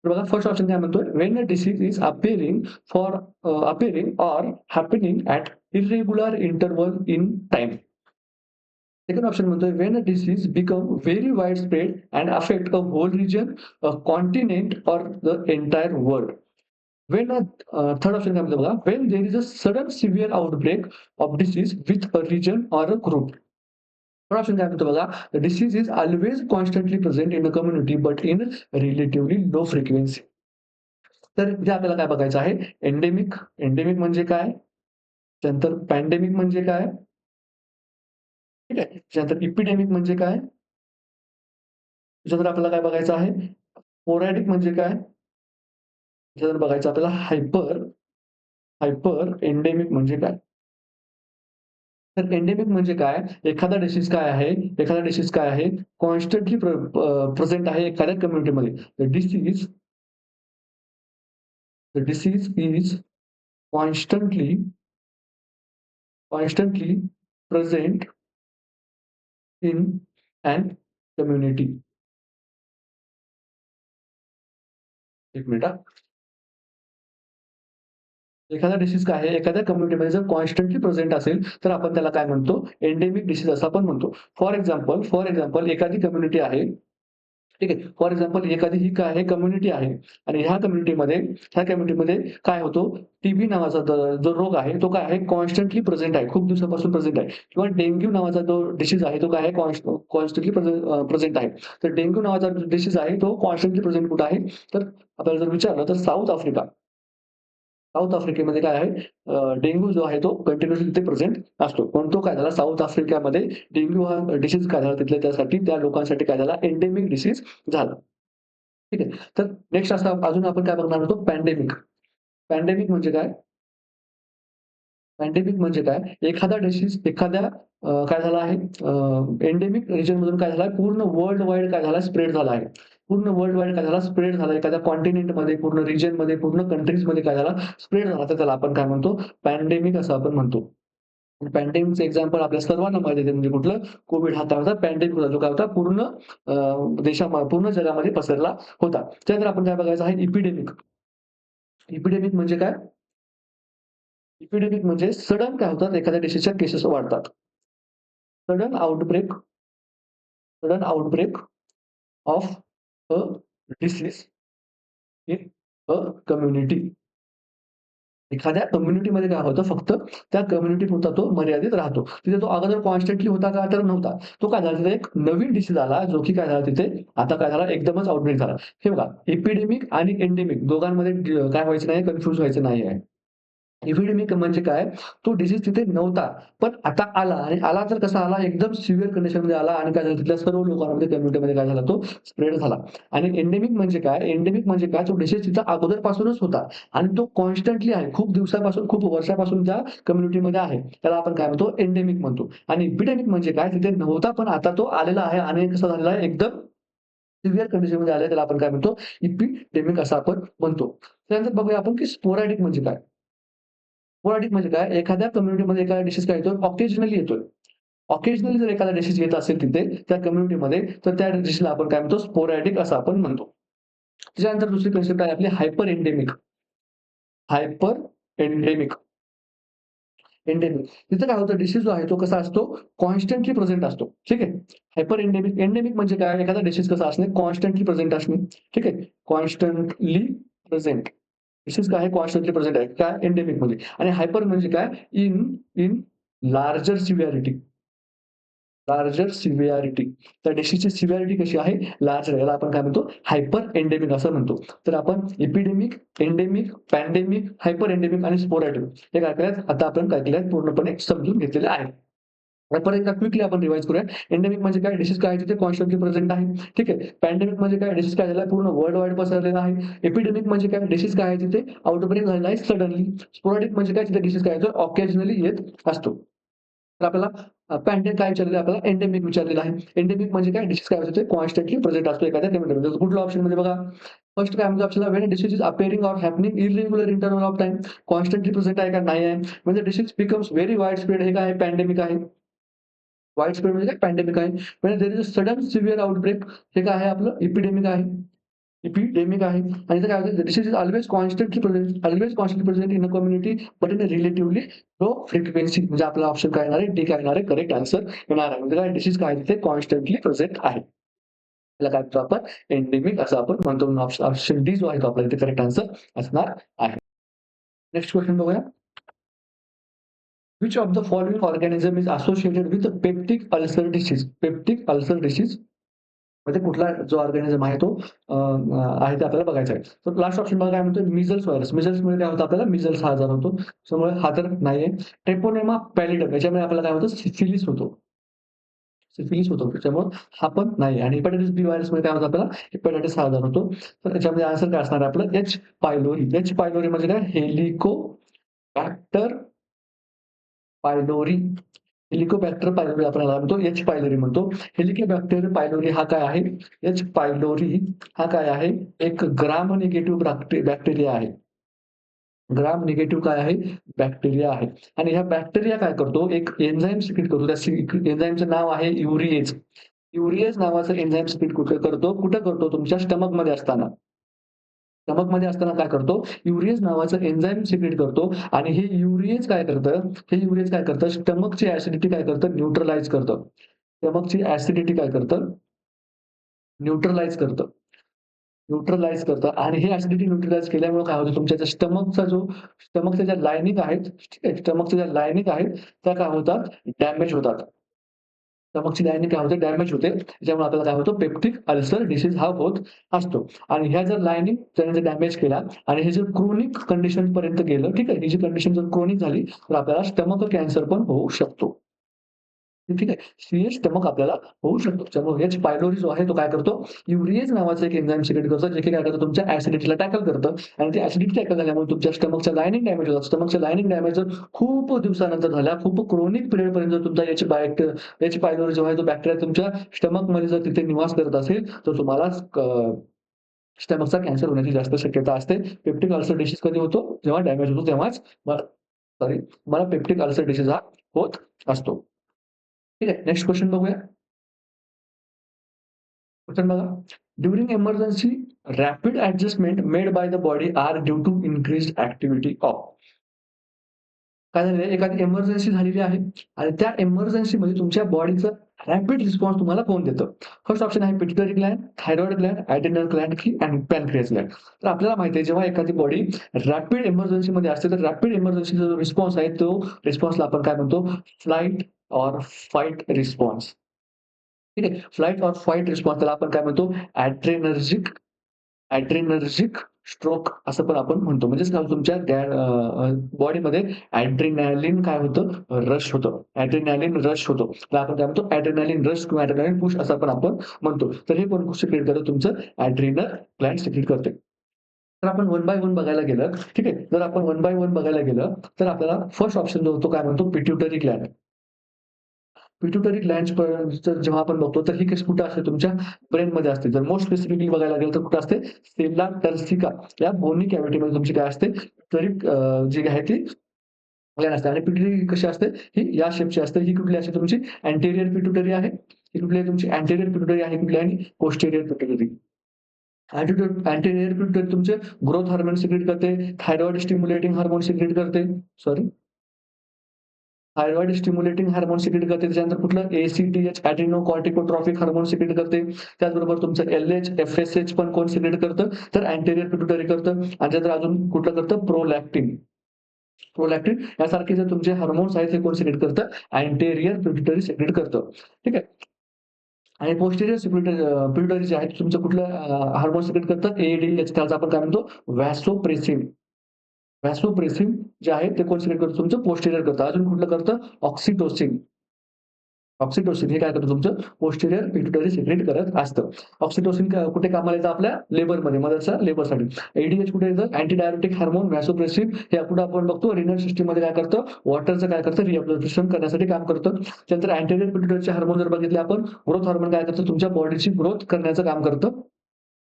तर बघा फर्स्ट ऑप्शन काय म्हणतोय when a disease is appearing or happening at irregular interval in time. Second option म्हणतोय when a disease become very wide spread and affect a whole region, a continent or the entire world. Third option काय म्हणतो बघा, when there is a sudden severe outbreak of disease with a region or a group. Third option काय म्हणतो बघा, the disease is always constantly present in a community but in relatively low frequency. तर इथे आपल्याला काय बघायचं आहे, endemic. Endemic म्हणजे काय? त्यानंतर पॅन्डेमिक म्हणजे काय? ठीक आहे. त्यानंतर इपिडेमिक म्हणजे काय? त्याच्यानंतर आपल्याला काय बघायचं आहे? स्पोरॅडिक म्हणजे काय? त्याच्यानंतर बघायचं आपल्याला हायपर हायपर एंडेमिक म्हणजे काय? तर एंडेमिक म्हणजे काय? एखादा डिसीज काय आहे? एखादा डिसीज काय आहे? कॉन्स्टंटली प्रेझेंट आहे एखाद्या कम्युनिटीमध्ये. The disease is constantly constantly present in an community. एक मिनिट हां. एखादा डिसीज काय आहे, एखाद्या कम्युनिटीमध्ये जर कॉन्स्टंटली प्रेझेंट असेल, तर आपण त्याला काय म्हणतो? एंडेमिक डिसीज असं आपण म्हणतो. फॉर एक्झाम्पल एखादी कम्युनिटी आहे, ठीक आहे. फॉर एक्झाम्पल एखादी ही काय आहे, कम्युनिटी आहे आणि ह्या कम्युनिटीमध्ये काय होतो, टीबी नावाचा जो रोग आहे, तो काय आहे, कॉन्स्टंटली प्रेझेंट आहे. खूप दिवसापासून प्रेझेंट आहे किंवा डेंग्यू नावाचा जो डिसीज आहे, तो काय आहे, कॉन्स्टंटली प्रेझेंट आहे. तर डेंग्यू नावाचा डिसीज आहे, तो कॉन्स्टंटली प्रेझेंट कुठे आहे? तर आपल्याला जर विचारलं, तर साऊथ आफ्रिकेमध्ये काय आहे, डेंग्यू जो आहे तो कंटिन्यूअसली तिथे प्रेझेंट असतो. पण तो काय झाला, साऊथ आफ्रिकेमध्ये डेंग्यू हा डिसीज काय झाला, तिथल्या त्यासाठी त्या लोकांसाठी काय झाला, एंडेमिक डिसीज झाला. ठीक आहे. तर नेक्स्ट असं अजून आपण काय बघणार होतो, पॅन्डेमिक. पॅन्डेमिक म्हणजे काय? पॅन्डेमिक म्हणजे काय? एखादा डिसीज काय झाला आहे, एंडेमिक रिजनमधून काय झाला, पूर्ण वर्ल्ड वाईड काय झाला, स्प्रेड झाला आहे. पूर्ण वर्ल्ड वाईड काय झाला, स्प्रेड झाला. एखाद्या कॉन्टिनेंटमध्ये, पूर्ण रिजनमध्ये, पूर्ण कंट्रीजमध्ये काय झाला, स्प्रेड झाला. तर त्याला आपण काय म्हणतो, पॅन्डेमिक असं आपण म्हणतो. पॅन्डेमिकचं एक्झाम्पल आपल्या सर्वांना माहिती आहे, म्हणजे कुठलं? कोव्हिड हा काय होता, पॅन्डेमिक होता. जो काय होता, पूर्ण जगामध्ये पसरला होता. त्यानंतर आपण काय बघायचं आहे, इपिडेमिक. इपिडेमिक म्हणजे काय? इपिडेमिक म्हणजे सडन काय होतात, एखाद्या डिसीजच्या केसेस वाढतात. Sudden outbreak sudden outbreak of a disease in a community. एखाद्या कम्युनिटीमध्ये काय होतं, फक्त त्या कम्युनिटीपुरता तो मर्यादित राहतो. तिथे तो अगोदर कॉन्स्टंटली होता का? तर नव्हता. तो काय झाला, तिथे एक नवीन डिसीज आला, जो की काय झाला तिथे, आता काय झाला, एकदमच आउटब्रेक झाला. हे बघा, एपिडेमिक आणि एंडेमिक दोघांमध्ये काय व्हायचं नाही, कन्फ्यूज व्हायचं नाही आहे. एपिडेमिक म्हणजे काय? तो डिसीज तिथे नव्हता, पण आता आला आणि आला तर कसा आला? एकदम सिव्हिअर कंडिशनमध्ये आला आणि काय झालं, तिथल्या सर्व लोकांमध्ये, कम्युनिटीमध्ये काय झाला, तो स्प्रेड झाला. आणि एंडेमिक म्हणजे काय? एंडेमिक म्हणजे काय? तो डिसीज तिथं अगोदरपासूनच होता आणि तो कॉन्स्टंटली आहे. खूप दिवसापासून, खूप वर्षापासून त्या कम्युनिटीमध्ये आहे. त्याला आपण काय म्हणतो? एंडेमिक म्हणतो. आणि एपिडेमिक म्हणजे काय? तिथे नव्हता, पण आता तो आलेला आहे आणि कसा झालेला आहे? एकदम सिव्हिअर कंडिशनमध्ये आलाय. त्याला आपण काय म्हणतो? एपिडेमिक असं आपण म्हणतो. त्यानंतर बघूया आपण, की स्पोरॅडिक म्हणजे काय? स्पोरॅडिक म्हणजे काय? एखाद्या कम्युनिटीमध्ये एखादा डिसीज काय येतोय, ऑकेजनली येतोय. ऑकेजनली जर एखादा डिसीज येत असेल तिथे, त्या कम्युनिटीमध्ये, तर त्या डिसीजला आपण काय म्हणतो? स्पोरॅडिक असं आपण म्हणतो. त्याच्यानंतर दुसरी कन्सेप्ट आहे आपली hyper endemic. Hyper endemic. Endemic. तिथं काय होतं, डिसीज जो आहे तो कसा असतो? कॉन्स्टंटली प्रेझेंट असतो. ठीक आहे. Hyper endemic. एंडेमिक म्हणजे काय? एखादा डिसीज कसा असणे? कॉन्स्टंटली प्रेझेंट असणे. ठीक आहे. Constantly present. डिसीज काय आहे? कॉन्स्टंटली प्रेझेंट आहे. काय? एंडेमिकमध्ये. आणि हायपर म्हणजे काय? In in larger severity. Larger severity. त्या डिसीजची सिव्हिअरिटी कशी आहे? लार्ज आहे. याला आपण काय म्हणतो? हायपर एंडेमिक असं म्हणतो. तर आपण epidemic, endemic, pandemic, hyper endemic आणि स्पोरॅडिक हे काय केल्यात, आता आपण काय केल्यात, पूर्णपणे समजून घेतलेले आहे. आता परत एकदा क्विकली आपण रिवाइज करूया. एंडेमिक म्हणजे काय? डिसीज काय आहे, तिथे कॉन्स्टंटली प्रेझेंट आहे. ठीक आहे. पॅन्डेमिक म्हणजे काय? डिसीज काय झाला, पूर्ण वर्ल्ड वाईड पसरलेला आहे. एपिडेमिक म्हणजे काय? डिसीज काय आहे, तिथे आउटब्रेक झालेला आहे सडनली. स्पोरॅडिक म्हणजे काय? तिथे डिसीज काय येतो, ऑकेजनली येत असतो. तर आपल्याला काय विचारलेलं आहे, आपल्याला एंडेमिक विचारलेलं आहे. एंडेमिक म्हणजे काय? डिसीज काय असतो, कॉन्स्टंटली प्रेझेंट असतो एखाद्या कम्युनिटीमध्ये. कुठल्या ऑप्शनमध्ये बघा, फर्स्ट काय म्हणतो आपल्याला, when disease is appearing or happening irregular interval of time. Constantly present आहे का? नाही आहे. म्हणजे disease becomes very wide spread, हे काय आहे? पॅन्डेमिक आहे. वाईड स्प्रेड म्हणजे काय? पॅन्डेमिक आहे. म्हणजे there is a sudden severe outbreak, हे काय आहे आपलं? एपिडेमिक आहे. एपिडेमिक आहे. आणि इथं काय होतं, disease is always constantly present in a community but in a relatively low frequency. म्हणजे आपला ऑप्शन काय येणार आहे? डी काय येणार आहे? करेक्ट आन्सर येणार आहे. म्हणजे काय? डिसीज काय आहे, तिथे कॉन्स्टंटली प्रेझेंट आहे. त्याला काय म्हणतो आपण? एंडेमिक असं आपण म्हणतो. ऑप्शन डी जो आहे तो आपला इथे करेक्ट आन्सर असणार आहे. नेक्स्ट क्वेश्चन बघूया. Which of the following organism is associated with peptic ulcer disease? Peptic ulcer disease मध्ये कुठला जो ऑर्गॅनिझम आहे तो आहे ते आपल्याला बघायचा आहे. तर लास्ट ऑप्शन बघा काय म्हणतोय? Measles virus. मिझल्समध्ये काय होतं आपल्याला? मिझल्स हा आजार होतो. त्यामुळे हा तर नाहीये. ट्रेपोनेमा पॅलिडम याच्यामुळे आपल्याला काय होतं? सिफिलिस होतो. सिफिलिस होतो. त्याच्यामुळे हा पण नाही आणि हेपॅटायटिस बी व्हायरसमध्ये काय होतं आपल्याला? हेपॅटायटिस हा आजार होतो. तर त्याच्यामध्ये आन्सर काय असणार आहे आपलं? H pylori. एच पायलोरी म्हणजे काय? हेलिकोबॅक्टर पायलोरी. हेलिकोबॅक्टर पायलोरी आपण याला म्हणतो, एच पायलोरी म्हणतो. हेलिकोबॅक्टर पायलोरी हा काय आहे? एच पायलोरी हा काय आहे? एक ग्राम निगेटिव्ह बॅक्टेरिया आहे. ग्राम निगेटिव्ह काय आहे? बॅक्टेरिया आहे. आणि ह्या बॅक्टेरिया काय करतो? एक एन्झाइम सिक्रीट करतो. त्या एन्झाइमचं नाव आहे युरिएज. युरिएज नावाचं एन्झाइम सिक्रीट कुठे करतो? कुठे करतो? तुमच्या स्टमकमध्ये असताना. स्टमकमध्ये असताना काय करतो? युरिएज नावाचं एन्झाइम सिक्रीट करतो आणि हे युरिएज काय करतं? हे युरिएज काय करतं? स्टमकची ॲसिडिटी काय करतं? न्यूट्रलाइज करतं. स्टमकची ॲसिडिटी काय करतं? न्यूट्रलाइज करतं. न्यूट्रलाइज करतं आणि हे ॲसिडिटी न्यूट्रलाइज केल्यामुळे काय होतं? तुमच्या स्टमकच्या ज्या लायनिंग आहेत, ठीक आहे. स्टमकच्या ज्या लायनिंग आहेत, त्या काय होतात? डॅमेज होतात. स्टमकची लायनिंग काय होते? डॅमेज होते. त्याच्यामुळे आपल्याला काय होतं? पेप्टिक अल्सर डिसीज हा होत असतो. आणि ह्या जर लायनिंग त्याने जर डॅमेज केला आणि हे जर क्रोनिक कंडिशनपर्यंत गेलं, ठीक आहे. ही जी कंडिशन जर क्रोनिक झाली, तर आपल्याला स्टमक कॅन्सर पण होऊ शकतो. ठीक आहे. सीएच स्टमक आपल्याला होऊ शकतो. त्यामुळे एच पायलोरी जो आहे तो काय करतो? युरिएज नावाचं एक एन्झाइम सिक्रेट करतो, जे की काय करतं? तुमच्या ॲसिडिटीला टॅकल करतं आणि ती ॲसिडिटी टॅकल झाल्यामुळे तुमच्या स्टमकच्या लायनिंग डॅमेज होतात. स्टमकच्या लायनिंग डॅमेज जर खूप दिवसानंतर झाल्या, खूप क्रोनिक पिरियडपर्यंत जर तुमचा एच पायलोरी जो आहे तो बॅक्टेरिया तुमच्या स्टमकमध्ये जर तिथे निवास करत असेल, तर तुम्हाला स्टमकचा कॅन्सर होण्याची जास्त शक्यता असते. पेप्टिक अल्सर डिसीज कधी होतो? जेव्हा डॅमेज होतो तेव्हाच मला पेप्टिक अल्सर डिसीज हा होत असतो. ठीक आहे. नेक्स्ट क्वेश्चन बघूया. क्वेश्चन बघा. During emergency rapid adjustment made by the body are due to increased activity of. काय झालेलं आहे? एखादी एमर्जन्सी झालेली आहे आणि त्या एमर्जन्सीमध्ये तुमच्या बॉडीचं रॅपिड रिस्पॉन्स तुम्हाला कोण देतं? फर्स्ट ऑप्शन आहे पिट्युटरी ग्लॅंड, थायरॉइड ग्लॅंड, ॲड्रिनल ग्लॅंड की आणि पॅनक्रियास ग्लॅंड. तर आपल्याला माहिती आहे जेव्हा एखादी बॉडी रॅपिड एमर्जन्सीमध्ये असते, तर रॅपिड एमर्जन्सीचा जो रिस्पॉन्स आहे तो रिस्पॉन्सला आपण काय म्हणतो? Flight or fight response. ठीक आहे. फ्लाइट ऑर फाईट रिस्पॉन्स त्याला आपण काय म्हणतो? ॲड्रेनर्जिक ॲड्रेनर्जिक स्ट्रोक असं पण आपण म्हणतो. म्हणजेच काय होतं तुमच्या बॉडीमध्ये ॲड्रेनालिन काय होतं? रश होतं. ॲड्रेनालिन रश होतो. तर आपण काय म्हणतो? ॲड्रेनालिन रश किंवा ॲड्रेनालिन पुश असं पण आपण म्हणतो. तर हे कोण सिक्रेट करतं? तुमचं ॲड्रिनल ग्लॅंड सिक्रेट करते. तर आपण वन बाय वन बघायला गेलं, ठीक आहे. जर आपण वन बाय वन बघायला गेलं, तर आपल्याला फर्स्ट ऑप्शन जो होतो काय म्हणतो? पिट्युटरी ग्लॅंड. पिट्युटरी ग्लॅंड्सचं जेव्हा आपण बघतो, तर ही कशी कुठे असते? तुमच्या ब्रेनमध्ये असते. जर मोस्ट स्पेसिफिकली बघायला गेलं तर कुठे असते? सेल्ला टर्सिका या बोनी कॅव्हिटीमध्ये तुमची काय असते? पिट्युटरी जी आहे ती ग्लॅंड असते आणि पिट्युटरी कशी असते? ही या शेपची असते. ही कुठली असते तुमची? अँटेरियर पिट्युटरी आहे. ही कुठली आहे तुमची? अँटेरियर पिट्युटरी आहे कुठली आणि पोस्टेरियर पिट्युटरी. अँटेरियर पिट्युटरी तुमचे ग्रोथ हार्मोन सिक्रेट करते, थायरॉइड स्टिम्युलेटिंग हार्मोन सिक्रेट करते. Sorry. Thyroid stimulating hormone secrete करते. त्याच्यानंतर कुठलं एसीटीएच एड्रिनोकॉर्टिकोट्रॉपिक हार्मोन सिक्रेट करते. त्याचबरोबर तुमचं एलएच, एफएसएच पण कोण सिक्रेट करतं? तर अँटेरियर पिट्युटरी करतं आणि त्यानंतर अजून कुठलं करतं? प्रोलॅक्टिन. प्रोलॅक्टिन यासारखे जे तुमचे हार्मोन्स आहेत ते कोण सिक्रेट करतं? अँटेरियर पिट्युटरी सिक्रेट करतं. ठीक आहे. आणि पोस्टेरियर पिट्युटरी जे आहे तुमचं कुठलं हार्मोन सिक्रेट करतं? एडीएच त्याला आपण काय म्हणतो? व्हॅसोप्रेसिन. व्हॅसोप्रेसिन जे आहे ते कोण सिक्रेट करतं? तुमचं पोस्टेरियर करतं. अजून कुठलं करतं? ऑक्सिटोसिन. ऑक्सिटोसिन हे काय करतं तुमचं पोस्टेरियर पिट्युटरी सिक्रेट करत असतं. ऑक्सिटोसिन कुठे कामाला येतं? आपल्या लेबरमध्ये, मदरच्या लेबरसाठी. एडीएच कुठे येतं? अँटी डायरेटिक हार्मोन व्हॅसोप्रेसिन हे कुठे आपण बघतो? रिनल सिस्टममध्ये काय करतं? वॉटरचं काय करतं? रिअब्झॉर्प्शन करण्यासाठी काम करतं. त्यानंतर अँटेरियर पिट्युटरीचे हार्मोन जर बघितले आपण, ग्रोथ हार्मोन काय करतं? तुमच्या बॉडीची ग्रोथ करण्याचं काम करतं.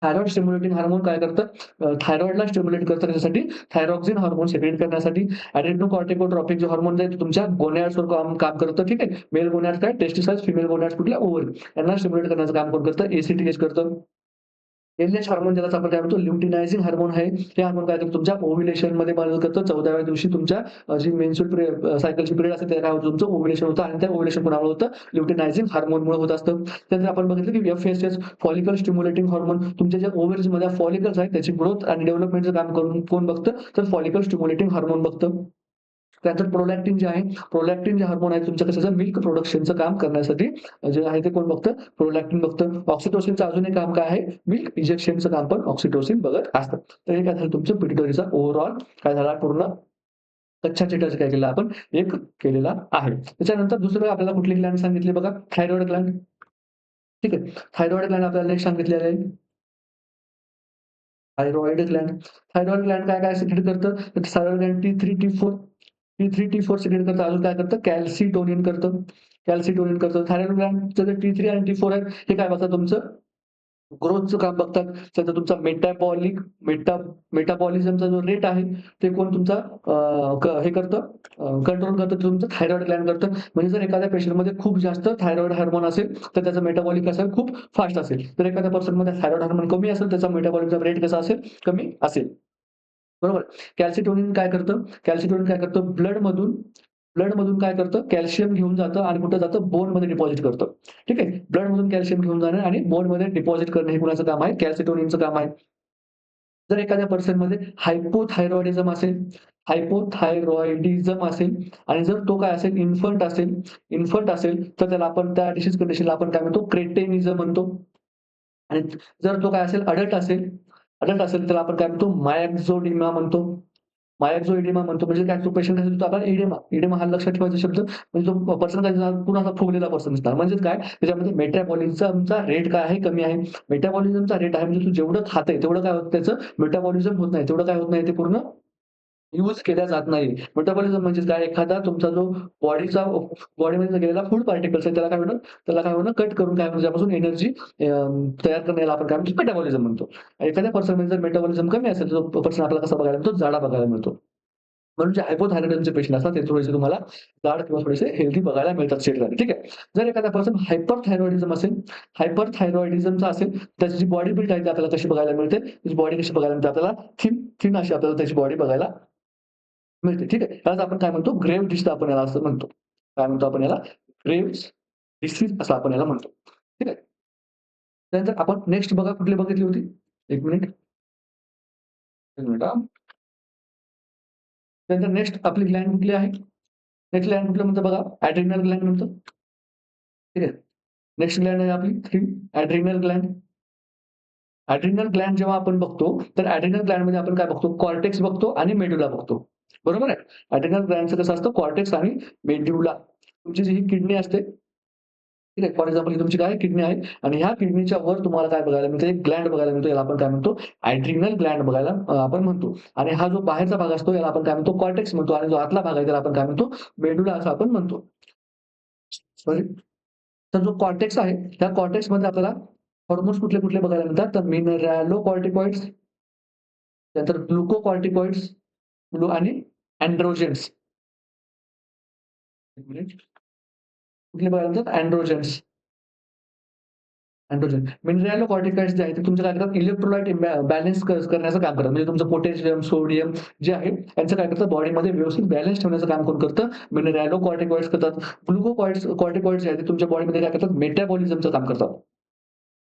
थायरॉइड स्टिम्युलेटिंग हार्मोन काय करतं? थायरॉइडला स्टिम्युलेट करतं कशासाठी? थायरॉक्सिन हार्मोन सिक्रेट करण्यासाठी. एड्रिनोकॉर्टिकोट्रॉपिक जो हार्मोन आहे, तो तुमच्या गोनॅड्सवर काम काम करतं. ठीक आहे. मेल गोनॅड्स काय? टेस्टिसाइज, फिमेल गोनॅड्स कुठल्या? ओव्हरी. यांना स्टिम्युलेट करण्याचं काम कोण करतं? एसीटीएच करतं. एलएच हार्मोन ज्याला आपण काय म्हणतो ल्युटिनायझिंग हार्मोन आहे. हे हार्मोन काय करतं तुमच्या ओव्ह्युलेशनमध्ये मदत करतं. 14व्या दिवशी तुमच्या जी मेन्स्ट्रुअल सायकलची पिरियड असते त्याला काय होतं तुमचं ओव्ह्युलेशन होतं आणि त्या ओव्ह्युलेशन कोणामुळे होतं ल्युटिनायझिंग हार्मोनमुळे होत असतं. त्यानंतर आपण बघितलं की एफएसएच फॉलिकल स्टिम्युलेटिंग हार्मोन तुमच्या ज्या ओव्हरीजमध्ये फॉलिकल्स आहेत त्याची ग्रोथ आणि डेव्हलपमेंटचं काम करून कोण बघतं तर फॉलिकल स्टिम्युलेटिंग हार्मोन बघतं. त्यानंतर प्रोलॅक्टिन जे आहे, प्रोलॅक्टिन जे हार्मोन आहे तुमच्या कशाचं मिल्क प्रोडक्शनचं काम करण्यासाठी जे आहे ते कोण बघतं? प्रोलॅक्टिन बघतं. ऑक्सिटोसिनचं अजून एक काम काय आहे? मिल्क इंजेक्शनचं काम पण ऑक्सिटोसिन बघत असतं. तर हे काय झालं तुमचं पिट्युटरीचा ओव्हरऑल काय झाला पूर्ण कच्च्या चिटाचं काय केलं आपण एक केलेला आहे. त्याच्यानंतर दुसरं आपल्याला कुठली ग्लॅंड सांगितली बघा? थायरॉइड ग्लॅंड. ठीक आहे. थायरॉइड ग्लॅंड आपल्याला नेक्स्ट सांगितलेलं आहे. थायरॉइड ग्लॅंड. थायरॉइड ग्लॅंड काय-काय सिक्रेट करतं? तर thyroid ग्लॅंड T3, T4 T3, T4 secret करतं. अजून काय करतं? कॅल्सिटोनिन करतं. कॅल्सिटोनिन करतं. थायरॉइड ग्लॅंडचं जे T3 आणि T4 आहेत, हे काय बघतात तुमचं ग्रोथचं काम बघतात. त्यानंतर तुमचा मेटाबॉलिझमचा जो रेट आहे, ते कोण तुमचा हे करतं कंट्रोल करतं तुमचं थायरॉइड ग्लॅंड करतं. म्हणजे जर एखाद्या पेशंटमध्ये खूप जास्त थायरॉइड हार्मोन असेल, तर त्याचं मेटाबॉलिक असेल खूप फास्ट असेल. जर एखाद्या पर्सनमध्ये थायरॉइड हार्मोन कमी असेल, त्याचा मेटाबॉलिकचा रेट कसा असेल? कमी असेल. बरोबर. कॅल्सिटोनिन काय करतं? कॅल्सिटोनिन काय करतं? ब्लडमधून काय करतं? कॅल्शियम घेऊन जातं आणि कुठं जातं? बोनमध्ये डिपॉझिट करतं. ठीक आहे. ब्लडमधून कॅल्शियम घेऊन जाणं आणि बोनमध्ये डिपॉझिट करणं हे कुणाचं काम आहे? कॅल्सिटोनिनचं काम आहे. जर एखाद्या पर्सनमध्ये हायपोथायरॉइडिझम असेल आणि जर तो काय असेल इन्फंट असेल, तर त्याला आपण त्या डिसीज कंडिशनला आपण काय म्हणतो? क्रेटेनिझम म्हणतो. आणि जर तो काय असेल अडल्ट असेल त्याला आपण काय म्हणतो? मायक्झोडिमा म्हणतो. मायक्झोइडेमा म्हणतो म्हणजे काय तो पेशंट असेल तो आपला इडेमा हा लक्षात ठेवायचा शब्द म्हणजे तो पर्सन काय दिसणार पूर्ण असा फुगलेला पर्सन दिसणार. म्हणजेच काय त्याच्यामध्ये मेटाबॉलिझमचा रेट काय आहे? कमी आहे. मेटाबॉलिझमचा रेट आहे म्हणजे तू जेवढं खातंय तेवढं काय होतं त्याचं मेटाबॉलिझम होत नाही. तेवढं काय होत नाही ते पूर्ण यूज केल्या जात नाही. मेटाबॉलिझम म्हणजे काय एखादा तुमचा जो बॉडीचा बॉडीमध्ये गेलेला फूड पार्टिकल्स आहे त्याला काय होणं कट करून काय म्हणजे त्यापासून एनर्जी तयार करण्याला आपण काय म्हणतो मेटाबॉलिझम म्हणतो. एखाद्या पर्सनमध्ये जर मेटाबॉलिझम कमी असेल तर तो पर्सन आपल्याला कसा बघायला मिळतो? जाडा बघायला मिळतो. म्हणून जे हायपोथायरॉइडचे पेशंट असतात ते थोडेसे तुम्हाला जाड किंवा थोडेसे हेल्दी बघायला मिळतात शरीराने. ठीक आहे. जर एखादा पर्सन हायपरथायरॉइडिझमचा असेल, त्याची जी बॉडी बिल्ड आहे ती आपल्याला कशी बघायला मिळते? त्याची बॉडी कशी बघायला मिळते आपल्याला? थिन अशी आपल्याला त्याची बॉडी बघायला मिळते. ठीक आहे. त्यालाच आपण काय म्हणतो? ग्रेव्ह डिसीज आपण याला असं म्हणतो. काय म्हणतो आपण याला? ग्रेव्हस डिसीज असं आपण याला म्हणतो. ठीक आहे. त्यानंतर आपण नेक्स्ट बघा कुठली बघितली होती? 1 मिनिट, 1 मिनिट हां. त्यानंतर नेक्स्ट आपली ग्लँड कुठली आहे? नेक्स्ट ग्लँड कुठलं म्हणतो बघा? ॲड्रिनल ग्लँड म्हणतो. ठीक आहे. नेक्स्ट ग्लँड आहे आपली 3 ॲड्रिनल ग्लँड. ॲड्रिनल ग्लँड जेव्हा आपण बघतो, तर ॲड्रिनल ग्लँडमध्ये आपण काय बघतो? कॉर्टेक्स बघतो आणि मेडुला बघतो. बरोबर आहे. ॲड्रिनल ग्लँडचं कसं असतं? कॉर्टेक्स आणि मेड्युला. तुमची जी ही किडनी असते, ठीक आहे. फॉर एक्झाम्पल ही तुमची काय किडनी आहे आणि ह्या किडनीच्या वर तुम्हाला काय बघायला मिळतं? एक ग्लँड बघायला मिळतो. याला आपण काय म्हणतो? ॲड्रिनल ग्लँड बघायला आपण म्हणतो. आणि हा जो बाहेरचा भाग असतो याला आपण काय म्हणतो? कॉर्टेक्स म्हणतो आणि जो आतला भाग आहे त्याला आपण काय म्हणतो? मेडुला असं आपण म्हणतो. सॉरी. तर जो कॉर्टेक्स आहे, त्या कॉर्टेक्समध्ये आपल्याला हार्मोन्स कुठले-कुठले बघायला मिळतात? तर मिनरॅलोकॉर्टिकॉइड्स, त्यानंतर ग्लुकोकॉर्टिकॉइड्स आणि अँड्रोजन्स. एक मिनिट. कुठले बघायला मिळतात? अँड्रोजन. मिनरॅलोकॉर्टिकॉइड्स जे आहेत ते तुमचं काय करतात? इलेक्ट्रोलाइट बॅलन्स करण्याचं काम करतात. म्हणजे तुमचं पोटॅशियम, सोडियम जे आहे यांचं काय करतं बॉडीमध्ये व्यवस्थित बॅलन्स ठेवण्याचं काम कोण करतं? मिनरॅलोकॉर्टिकॉइड्स करतात. कॉर्टिकॉइड्स जे आहेत ते तुमच्या बॉडीमध्ये काय करतात? मेटाबॉलिझमचं काम करतात.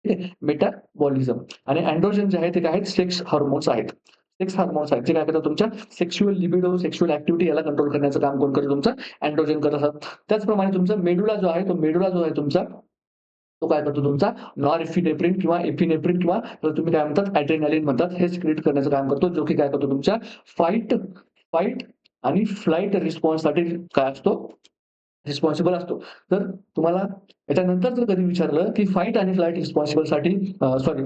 ठीक आहे. मेटाबॉलिझम आणि अँड्रोजन जे आहे ते काय आहेत? सेक्स हार्मोन्स आहेत. सेक्स हार्मोन्स आहेत. जे काय करतात तुमच्या सेक्शुअल लिबिडो, सेक्शुअल ॲक्टिव्हिटी याला कंट्रोल करण्याचं काम कोण करतं तुमचं? अँड्रोजन करत असतात. त्याचप्रमाणे तुमचा मेडुला जो आहे, तो मेडुला जो आहे तुमचा, तो काय करतो तुमचा नॉरएपिनेफ्रिन किंवा एपिनेफ्रिन किंवा त्याला तुम्ही काय म्हणतात ॲड्रेनालिन म्हणतात. हे सिक्रेट करण्याचं काम करतो, जो की काय करतो तुमच्या फाईट फाईट आणि फ्लाइट रिस्पॉन्ससाठी काय असतो? रिस्पॉन्सिबल असतो. तर तुम्हाला याच्यानंतर जर कधी विचारलं, की फाईट आणि फ्लाइट रिस्पॉन्सिबलसाठी सॉरी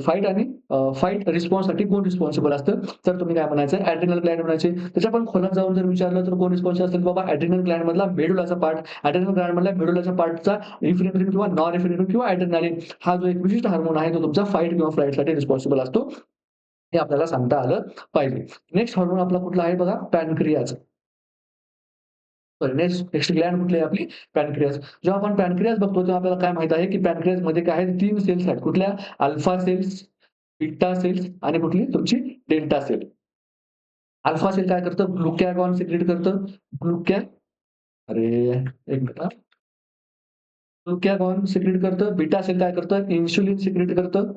फाईट रिस्पॉन्ससाठी कोण रिस्पॉन्सिबल असतं? तर तुम्ही काय म्हणायचं ॲड्रिनल ग्लँड म्हणायचे. त्याच्या पण खोलात जाऊन जर विचारलं तर कोण रिस्पॉन्सिबल असेल? बाबा ॲड्रिनल ग्लँडमधला मेडुलाचा पार्ट, ॲड्रिनल ग्लँडमधल्या मेडुलाच्या पार्टचा इपिनेफ्रिन किंवा नॉरएपिनेफ्रिन किंवा ॲड्रेनालिन हा जो एक विशिष्ट हार्मोन आहे, तो तुमचा फाईट किंवा फ्लाइटसाठी रिस्पॉन्सिबल असतो. हे आपल्याला सांगता आलं पाहिजे. नेक्स्ट हार्मोन आपला कुठला आहे बघा? पॅनक्रियाज. सॉरी नेक्स्ट ग्लँड कुठली आहे आपली? पॅनक्रियाज. जेव्हा आपण पॅनक्रियाज बघतो तेव्हा आपल्याला काय माहीत आहे, की पॅनक्रियाजमध्ये काय आहे 3 सेल्स आहेत. कुठल्या? अल्फा सेल्स, बीटा सेल्स आणि कुठली तुमची डेल्टा सेल. अल्फा सेल काय करतं? ग्लुकॅगॉन सिक्रेट करतं. ग्लुकॅ अरे, एक मिनिट हां. ग्लुकॅगॉन सिक्रेट करतं. बीटा सेल काय करतं? इन्शुलिन सिक्रेट करतं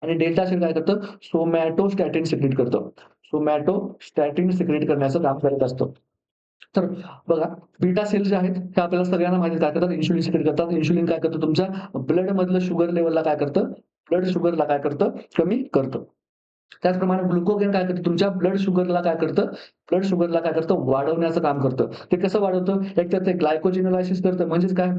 आणि डेल्टा सेल काय करतं? सोमॅटोस्टॅटिन सिक्रेट करतं. सोमॅटोस्टॅटिन सिक्रेट करण्याचं काम करत असतं. तर बघा, बीटा सेल्स जे आहेत, हे आपल्याला सगळ्यांना माहिती आहे काय करतात? इन्शुलिन सिक्रेट करतात. इन्शुलिन काय करतं? तुमच्या ब्लडमधलं शुगर लेव्हलला काय करतं? ब्लड शुगरला काय करतं? कमी करतं. त्याचप्रमाणे ग्लुकोगेन काय करतं? तुमच्या ब्लड शुगरला काय करतं? ब्लड शुगरला काय करतं? वाढवण्याचं काम करतं. ते कसं वाढवतं? एकतर ते ग्लायकोजेनोलायसिस करतं. म्हणजेच काय?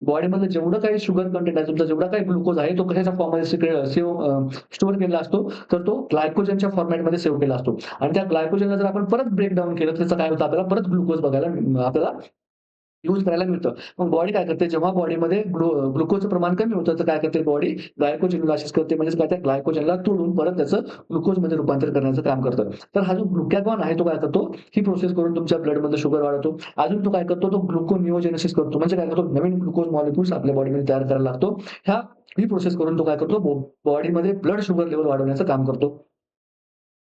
बॉडीमधलं जेवढं काही शुगर कंटेंट आहे, तुमचा जेवढा काही ग्लुकोज आहे, तो कशाच्या फॉर्ममध्ये स्टोअर केलेला असतो, तर तो ग्लायकोजनच्या फॉर्मॅटमध्ये सेव्ह केला असतो. आणि त्या ग्लायकोजनला जर आपण परत ब्रेक डाउन केलं, तर त्याचं काय होतं? आपल्याला परत ग्लुकोज बघायला आपल्याला यूज करायला मिळतं. मग बॉडी काय करते, जेव्हा बॉडीमध्ये ग्लुकोजचं प्रमाण कमी होतं, तर काय करते बॉडी ग्लायकोजेनोलायसिस करते. म्हणजेच काय, त्या ग्लायकोजनला तोडून परत त्याचं ग्लुकोजमध्ये रूपांतर करण्याचं काम करतं. तर हा जो ग्लुकॅगॉन आहे, तो काय करतो? ही प्रोसेस करून तुमच्या ब्लडमधलं शुगर वाढवतो. अजून तो काय करतो? तो ग्लुकोनिओजेनेसिस करतो. म्हणजे काय करतो? नवीन ग्लुकोज मॉलिक्युल्स आपल्या बॉडीमध्ये तयार करायला लागतो. ही प्रोसेस करून तो काय करतो? बॉडीमध्ये ब्लड शुगर लेव्हल वाढवण्याचं काम करतो.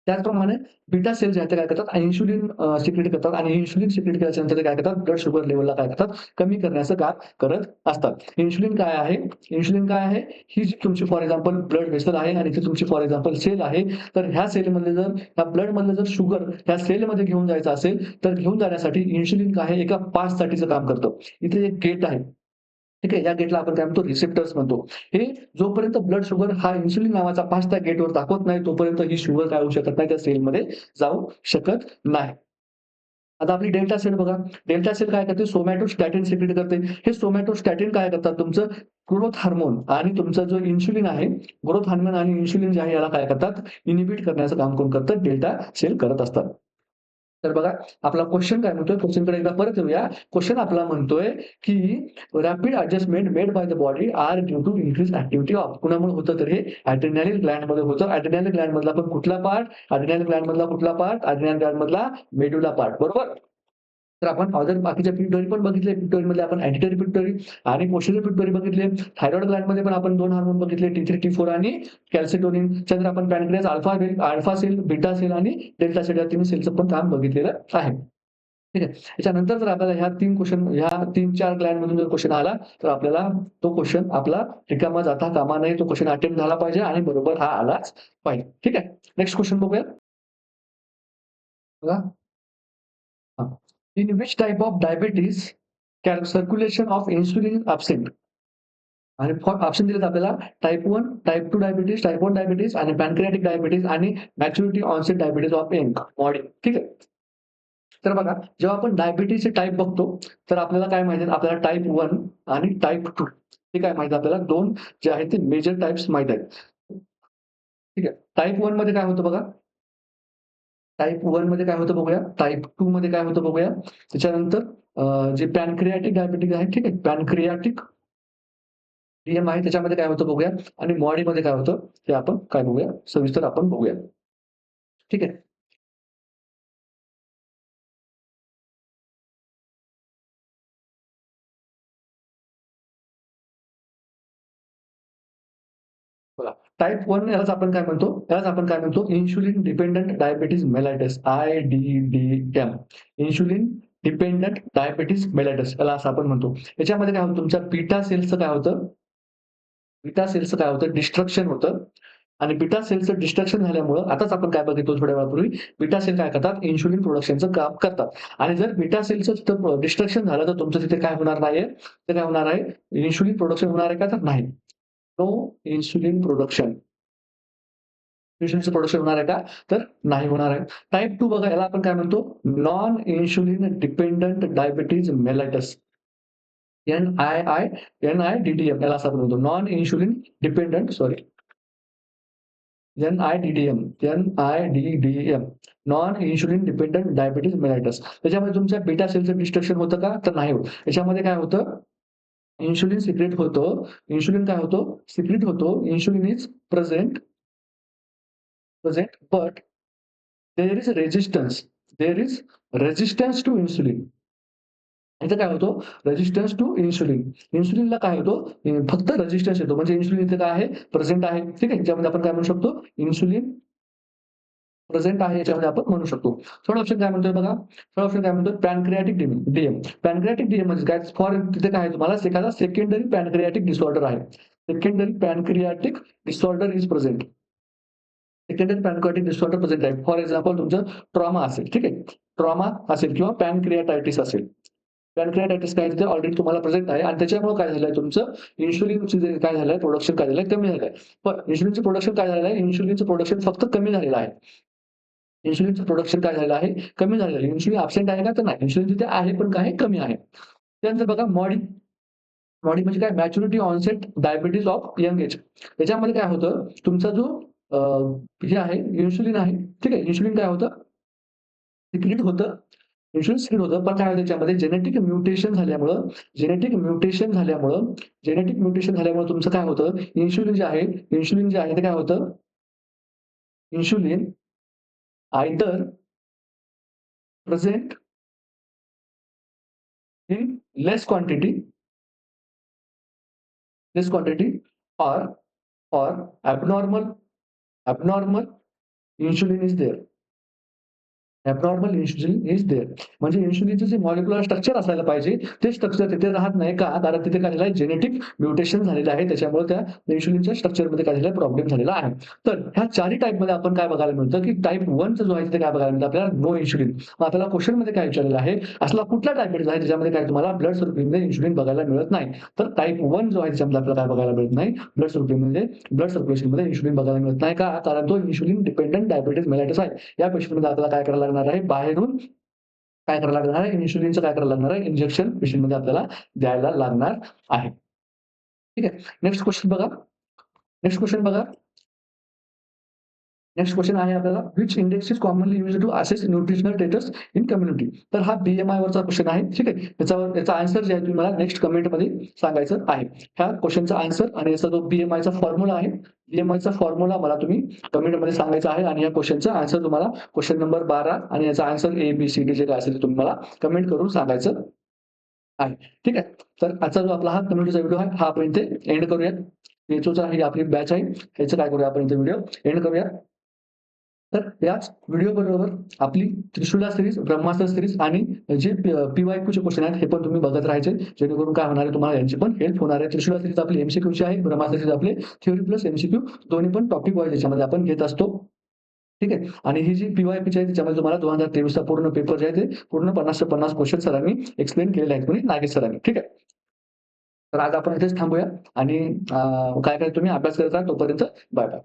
त्याचप्रमाणे बीटा सेल जे आहेत ते काय करतात? इन्शुलिन सिक्रेट करतात आणि इन्शुलिन सिक्रेट केल्याच्यानंतर ते काय करतात? ब्लड शुगर लेव्हलला काय करतात? कमी करण्याचं काम करत असतात. इन्शुलिन काय आहे? इन्शुलिन काय आहे? ही जी तुमची फॉर एक्झाम्पल ब्लड व्हेसल आहे आणि ती तुमची फॉर एक्झाम्पल सेल आहे. तर ह्या सेलमधले जर ह्या ब्लडमधलं जर शुगर ह्या सेलमध्ये घेऊन जायचं असेल, तर घेऊन जाण्यासाठी इन्शुलिन काय आहे? एका पाथसाठीचं काम करतं. इथे एक गेट आहे. ठीक आहे. या गेटला आपण काय म्हणतो? रिसेप्टर्स म्हणतो. हे जोपर्यंत ब्लड शुगर हा इन्सुलिन नावाचा पास्ट त्या गेटवर दाखवत नाही, तोपर्यंत ही शुगर काय होऊ शकत नाही, त्या सेलमध्ये जाऊ शकत नाही. आता आपली डेल्टा सेल बघा. डेल्टा सेल काय करते? सोमॅटोस्टॅटिन सिक्रेट करते. हे सोमॅटोस्टॅटिन काय करतात? तुमचं ग्रोथ हार्मोन आणि तुमचा जो इन्सुलिन आहे, ग्रोथ हार्मोन आणि इन्सुलिन जे आहे याला काय करतात? इनिबिट करण्याचं काम कोण करतं? डेल्टा सेल करत असतात. तर बघा, आपला क्वेशन काय म्हणतोय? क्वेशनकडे एकदा परत येऊया. क्वेशन आपला म्हणतोय, की rapid adjustment made by the body are due to increase activity of कुणामुळे होतं? तर हे एड्रेनालिन ग्लँडमध्ये होतं. एड्रेनालिन ग्लँडमधला पण कुठला पार्ट? एड्रेनालिन ग्लँडमधला कुठला पार्ट? एड्रेनालिन ग्लँडमधला मेडुला पार्ट. बरोबर? तर आपण अदर बाकीच्या पिट्युटरी पण बघितले. पिट्युटरीमध्ये आपण अँटिटरी पिट्युटरी आणि पोस्टीरियर पिट्युटरी बघितले. थायरॉइड ग्लँडमध्ये पण आपण 2 हार्मोन बघितले, T3, T4 आणि कॅल्सिटोनिन. त्यानंतर आपण पॅनक्रियास अल्फा सेल, बीटा सेल आणि डेल्टा सेल या तिन्ही सेलचं पण काम बघितलेलं आहे. ठीक आहे. त्याच्यानंतर जर आपल्याला ह्या 3-4 ग्लँडमधून जर क्वेशन आला, तर आपल्याला तो क्वेशन आपला रिकामा जाता कामा नये. तो क्वेशन अटेम्प्ट झाला पाहिजे आणि बरोबर हा आलाच पाहिजे. ठीक आहे. नेक्स्ट क्वेशन बघूया. बघा. हां. In which type of diabetes can circulation of insulin absent? आणि ऑप्शन दिलेत आपल्याला type 1, type 2 diabetes, type 1 diabetes आणि पॅनक्रियाटिक डायबिटीज आणि maturity onset diabetes of young body. ठीक आहे. तर बघा, जेव्हा आपण डायबिटीजचे टाइप बघतो, तर आपल्याला काय माहिती आहे? आपल्याला टाइप 1 आणि टाइप 2 हे काय माहिती आहे आपल्याला? 2 जे आहेत ते मेजर टाइप्स माहीत आहेत. ठीक आहे. टाइप 1 मध्ये काय होतं बघा. टाइप 1 मध्ये काय होतं बघूया. टाइप 2 मध्ये काय होतं बघूया. त्याच्यानंतर जे पॅनक्रियाटिक डायबिटीज आहे, ठीक आहे. पॅनक्रियाटिक डीएम आहे त्याच्यामध्ये काय होतं बघूया आणि बॉडीमध्ये काय होतं ते आपण काय बघूया, सविस्तर आपण बघूया. ठीक आहे. बघा, टाइप 1 यालाच आपण काय म्हणतो, insulin dependent diabetes mellitus, IDDM. Insulin dependent diabetes mellitus याला असं आपण म्हणतो. याच्यामध्ये काय होतं तुमच्या बीटा सेलचं काय होतं डिस्ट्रक्शन होतं आणि बीटा सेलचं डिस्ट्रक्शन झाल्यामुळं आताच आपण काय बघितलं थोड्या वेळापूर्वी, बीटा सेल काय करतात इन्शुलिन प्रोडक्शनचं काम करतात आणि जर बीटा सेलचं तिथं डिस्ट्रक्शन झालं तर तुमचं तिथे काय होणार नाहीये, तर काय होणार आहे, इन्शुलिन प्रोडक्शन होणार आहे का? तर नाही. No insulin production. इन्शुलिनचं प्रोडक्शन होणार आहे का? तर नाही होणार आहे. टाइप 2 बघा याला आपण काय म्हणतो? Non insulin dependent diabetes mellitus. NIDDM याला असं आपण म्हणतो. Non insulin dependent sorry NIDDM non insulin dependent diabetes mellitus. त्याच्यामध्ये तुमच्या बीटा सेलचं डिस्ट्रक्शन होतं का? तर नाही होत. याच्यामध्ये काय होतं? इन्शुलिन सिक्रेट होतं. इन्शुलिन काय होतं? सिक्रेट होतो. Insulin is present but there is resistance. There is resistance to insulin. इथं काय होतो रेझिस्टन्स टू इन्सुलिन. इन्सुलिनला काय होतो फक्त रेझिस्टन्स येतो. म्हणजे इन्सुलिन इथे काय आहे प्रेझेंट आहे. ठीक आहे. ज्यामध्ये आपण काय म्हणू शकतो इन्सुलिन प्रेझेंट आहे याच्यामध्ये आपण म्हणू शकतो. थर्ड ऑप्शन काय म्हणतोय बघा. थर्ड ऑप्शन काय म्हणतोय पॅनक्रियाटिक डीएम. पॅनक्रियाटिक डीएम म्हणजे काय फॉर तिथे काय आहे तुम्हाला एखादा सेकंडरी पॅनक्रियाटिक डिसऑर्डर आहे. Secondary pancreatic disorder is present. Secondary pancreatic disorder present आहे. फॉर एक्झाम्पल तुमचं ट्रॉमा असेल. ठीक आहे. ट्रॉमा असेल किंवा पॅनक्रियाटायटिस असेल. पॅनक्रियाटायटिस काय तिथे ऑलरेडी तुम्हाला प्रेझेंट आहे आणि त्याच्यामुळे काय झालंय तुमचं इन्शुलिनचं जे काय झालंय प्रोडक्शन काय झालंय कमी झालंय. पण इन्शुलिनचं प्रोडक्शन काय झालेलं आहे इन्शुलिनचं प्रोडक्शन फक्त कमी झालेलं आहे. इन्शुलिनचं प्रोडक्शन काय झालेलं आहे कमी झालेलं आहे. इन्शुलिन अब्सेंट आहे का तर नाही. इन्शुलिन तिथे आहे पण काय कमी आहे. त्यानंतर बघा मॉडी मॉडी म्हणजे काय maturity onset diabetes of young age. त्याच्यामध्ये काय होतं तुमचा जो अ, हे आहे इन्शुलिन आहे. ठीक आहे. इन्शुलिन काय होतं सिक्रीट होतं. इन्शुलिन सिक्रीट होतं. पण काय होतं त्याच्यामध्ये जेनेटिक म्युटेशन झाल्यामुळं तुमचं काय होतं इन्शुलिन जे आहे ते काय होतं insulin either present in less quantity less quantity or or abnormal insulin is there. Abnormal insulin is there. म्हणजे इन्शुलिनचं जे मॉलिक्युलर स्ट्रक्चर असायला पाहिजे, ते स्ट्रक्चर तिथे राहत नाही का? कारण तिथे काय झालं आहे जेनेटिक म्युटेशन झालेलं आहे. त्याच्यामुळे त्या इन्शुलिनच्या स्ट्रक्चरमध्ये काय झालं प्रॉब्लेम झालेला आहे. तर ह्या चारही टाइपमध्ये आपण काय बघायला मिळतं, की टाइप 1चं जो आहे तिथे काय बघायला मिळतं आपल्याला नो इन्शुलिन. मग आपल्याला क्वेशनमध्ये काय विचारलेलं आहे, असला कुठला डायबिटीज आहे ज्याच्यामध्ये काय तुम्हाला ब्लड सर्क्युलेशनमध्ये इन्शुलिन बघायला मिळत नाही. तर टाइप 1 जो आहे त्याच्यामध्ये आपल्याला काय बघायला मिळत नाही, ब्लड सर्क्युलेशनमध्ये इन्शुलिन बघायला मिळत नाही का? कारण तो इन्शुलिन डिपेंडंट डायबिटीज मेलाइटिस आहे. या पेशंटमध्ये आपल्याला काय करायला लागणार आहे, बाहेरून काय करायला लागणार आहे, इन्शुलिनचं काय करायला लागणार आहे, इंजेक्शन पेशंटमध्ये आपल्याला द्यायला लागणार आहे. ठीक आहे. नेक्स्ट क्वेश्चन बघा. नेक्स्ट क्वेश्चन आहे आपल्याला which index is commonly used to assess nutritional status in community. तर हा बीएमआय वरचा क्वेश्चन आहे. ठीक आहे. याचा आन्सर जे आहे तुम्ही मला नेक्स्ट कमेंटमध्ये सांगायचं आहे. ह्या क्वेश्चनचा आन्सर आणि याचा जो बीएमआयचा फॉर्म्युला आहे, बीएमआयचा फॉर्म्युला मला तुम्ही कमेंटमध्ये सांगायचा आहे आणि या क्वेश्चनचा आन्सर तुम्हाला क्वेश्चन नंबर 12 आणि याचा आन्सर ए-बी-सी-डी जे काय असेल ते तुम्ही मला कमेंट करून सांगायचं आहे. ठीक आहे. तर आजचा जो आपला हा कम्युनिटीचा व्हिडिओ आहे, हा आपण इथे एंड करूया. वेचोचा ही आपली बॅच आहे. ह्याचं काय करूया आपण इथे व्हिडिओ एंड करूया. तर याच व्हिडिओ बरोबर आपली त्रिशूला सीरीज, ब्रह्मास्त्र सीरीज आणि जे पी-वाय-क्यूचे क्वेश्चन आहेत, हे पण तुम्ही बघत राहायचे. जेणेकरून काय होणार आहे तुम्हाला यांची पण हेल्प होणार आहे. त्रिशूला सीरीज आपली एमसीक्यूची आहे, ब्रह्मास्त्र सीरीज आपले थिअरी प्लस एमसीक्यू दोन्ही पण टॉपिक वाईज याच्यामध्ये आपण घेत असतो. ठीक आहे. आणि ही जी पी-वाय-क्यूची आहे त्याच्यामध्ये तुम्हाला 2023चा पूर्ण पेपर जे आहे ते पूर्ण 50 चे 50 क्वेश्चन सरांनी एक्सप्लेन केलेले आहेत कोणी नागेश सरांनी. ठीक आहे. तर आज आपण इथेच थांबूया आणि काय तुम्ही अभ्यास करत राहा. तोपर्यंत बाय-बाय.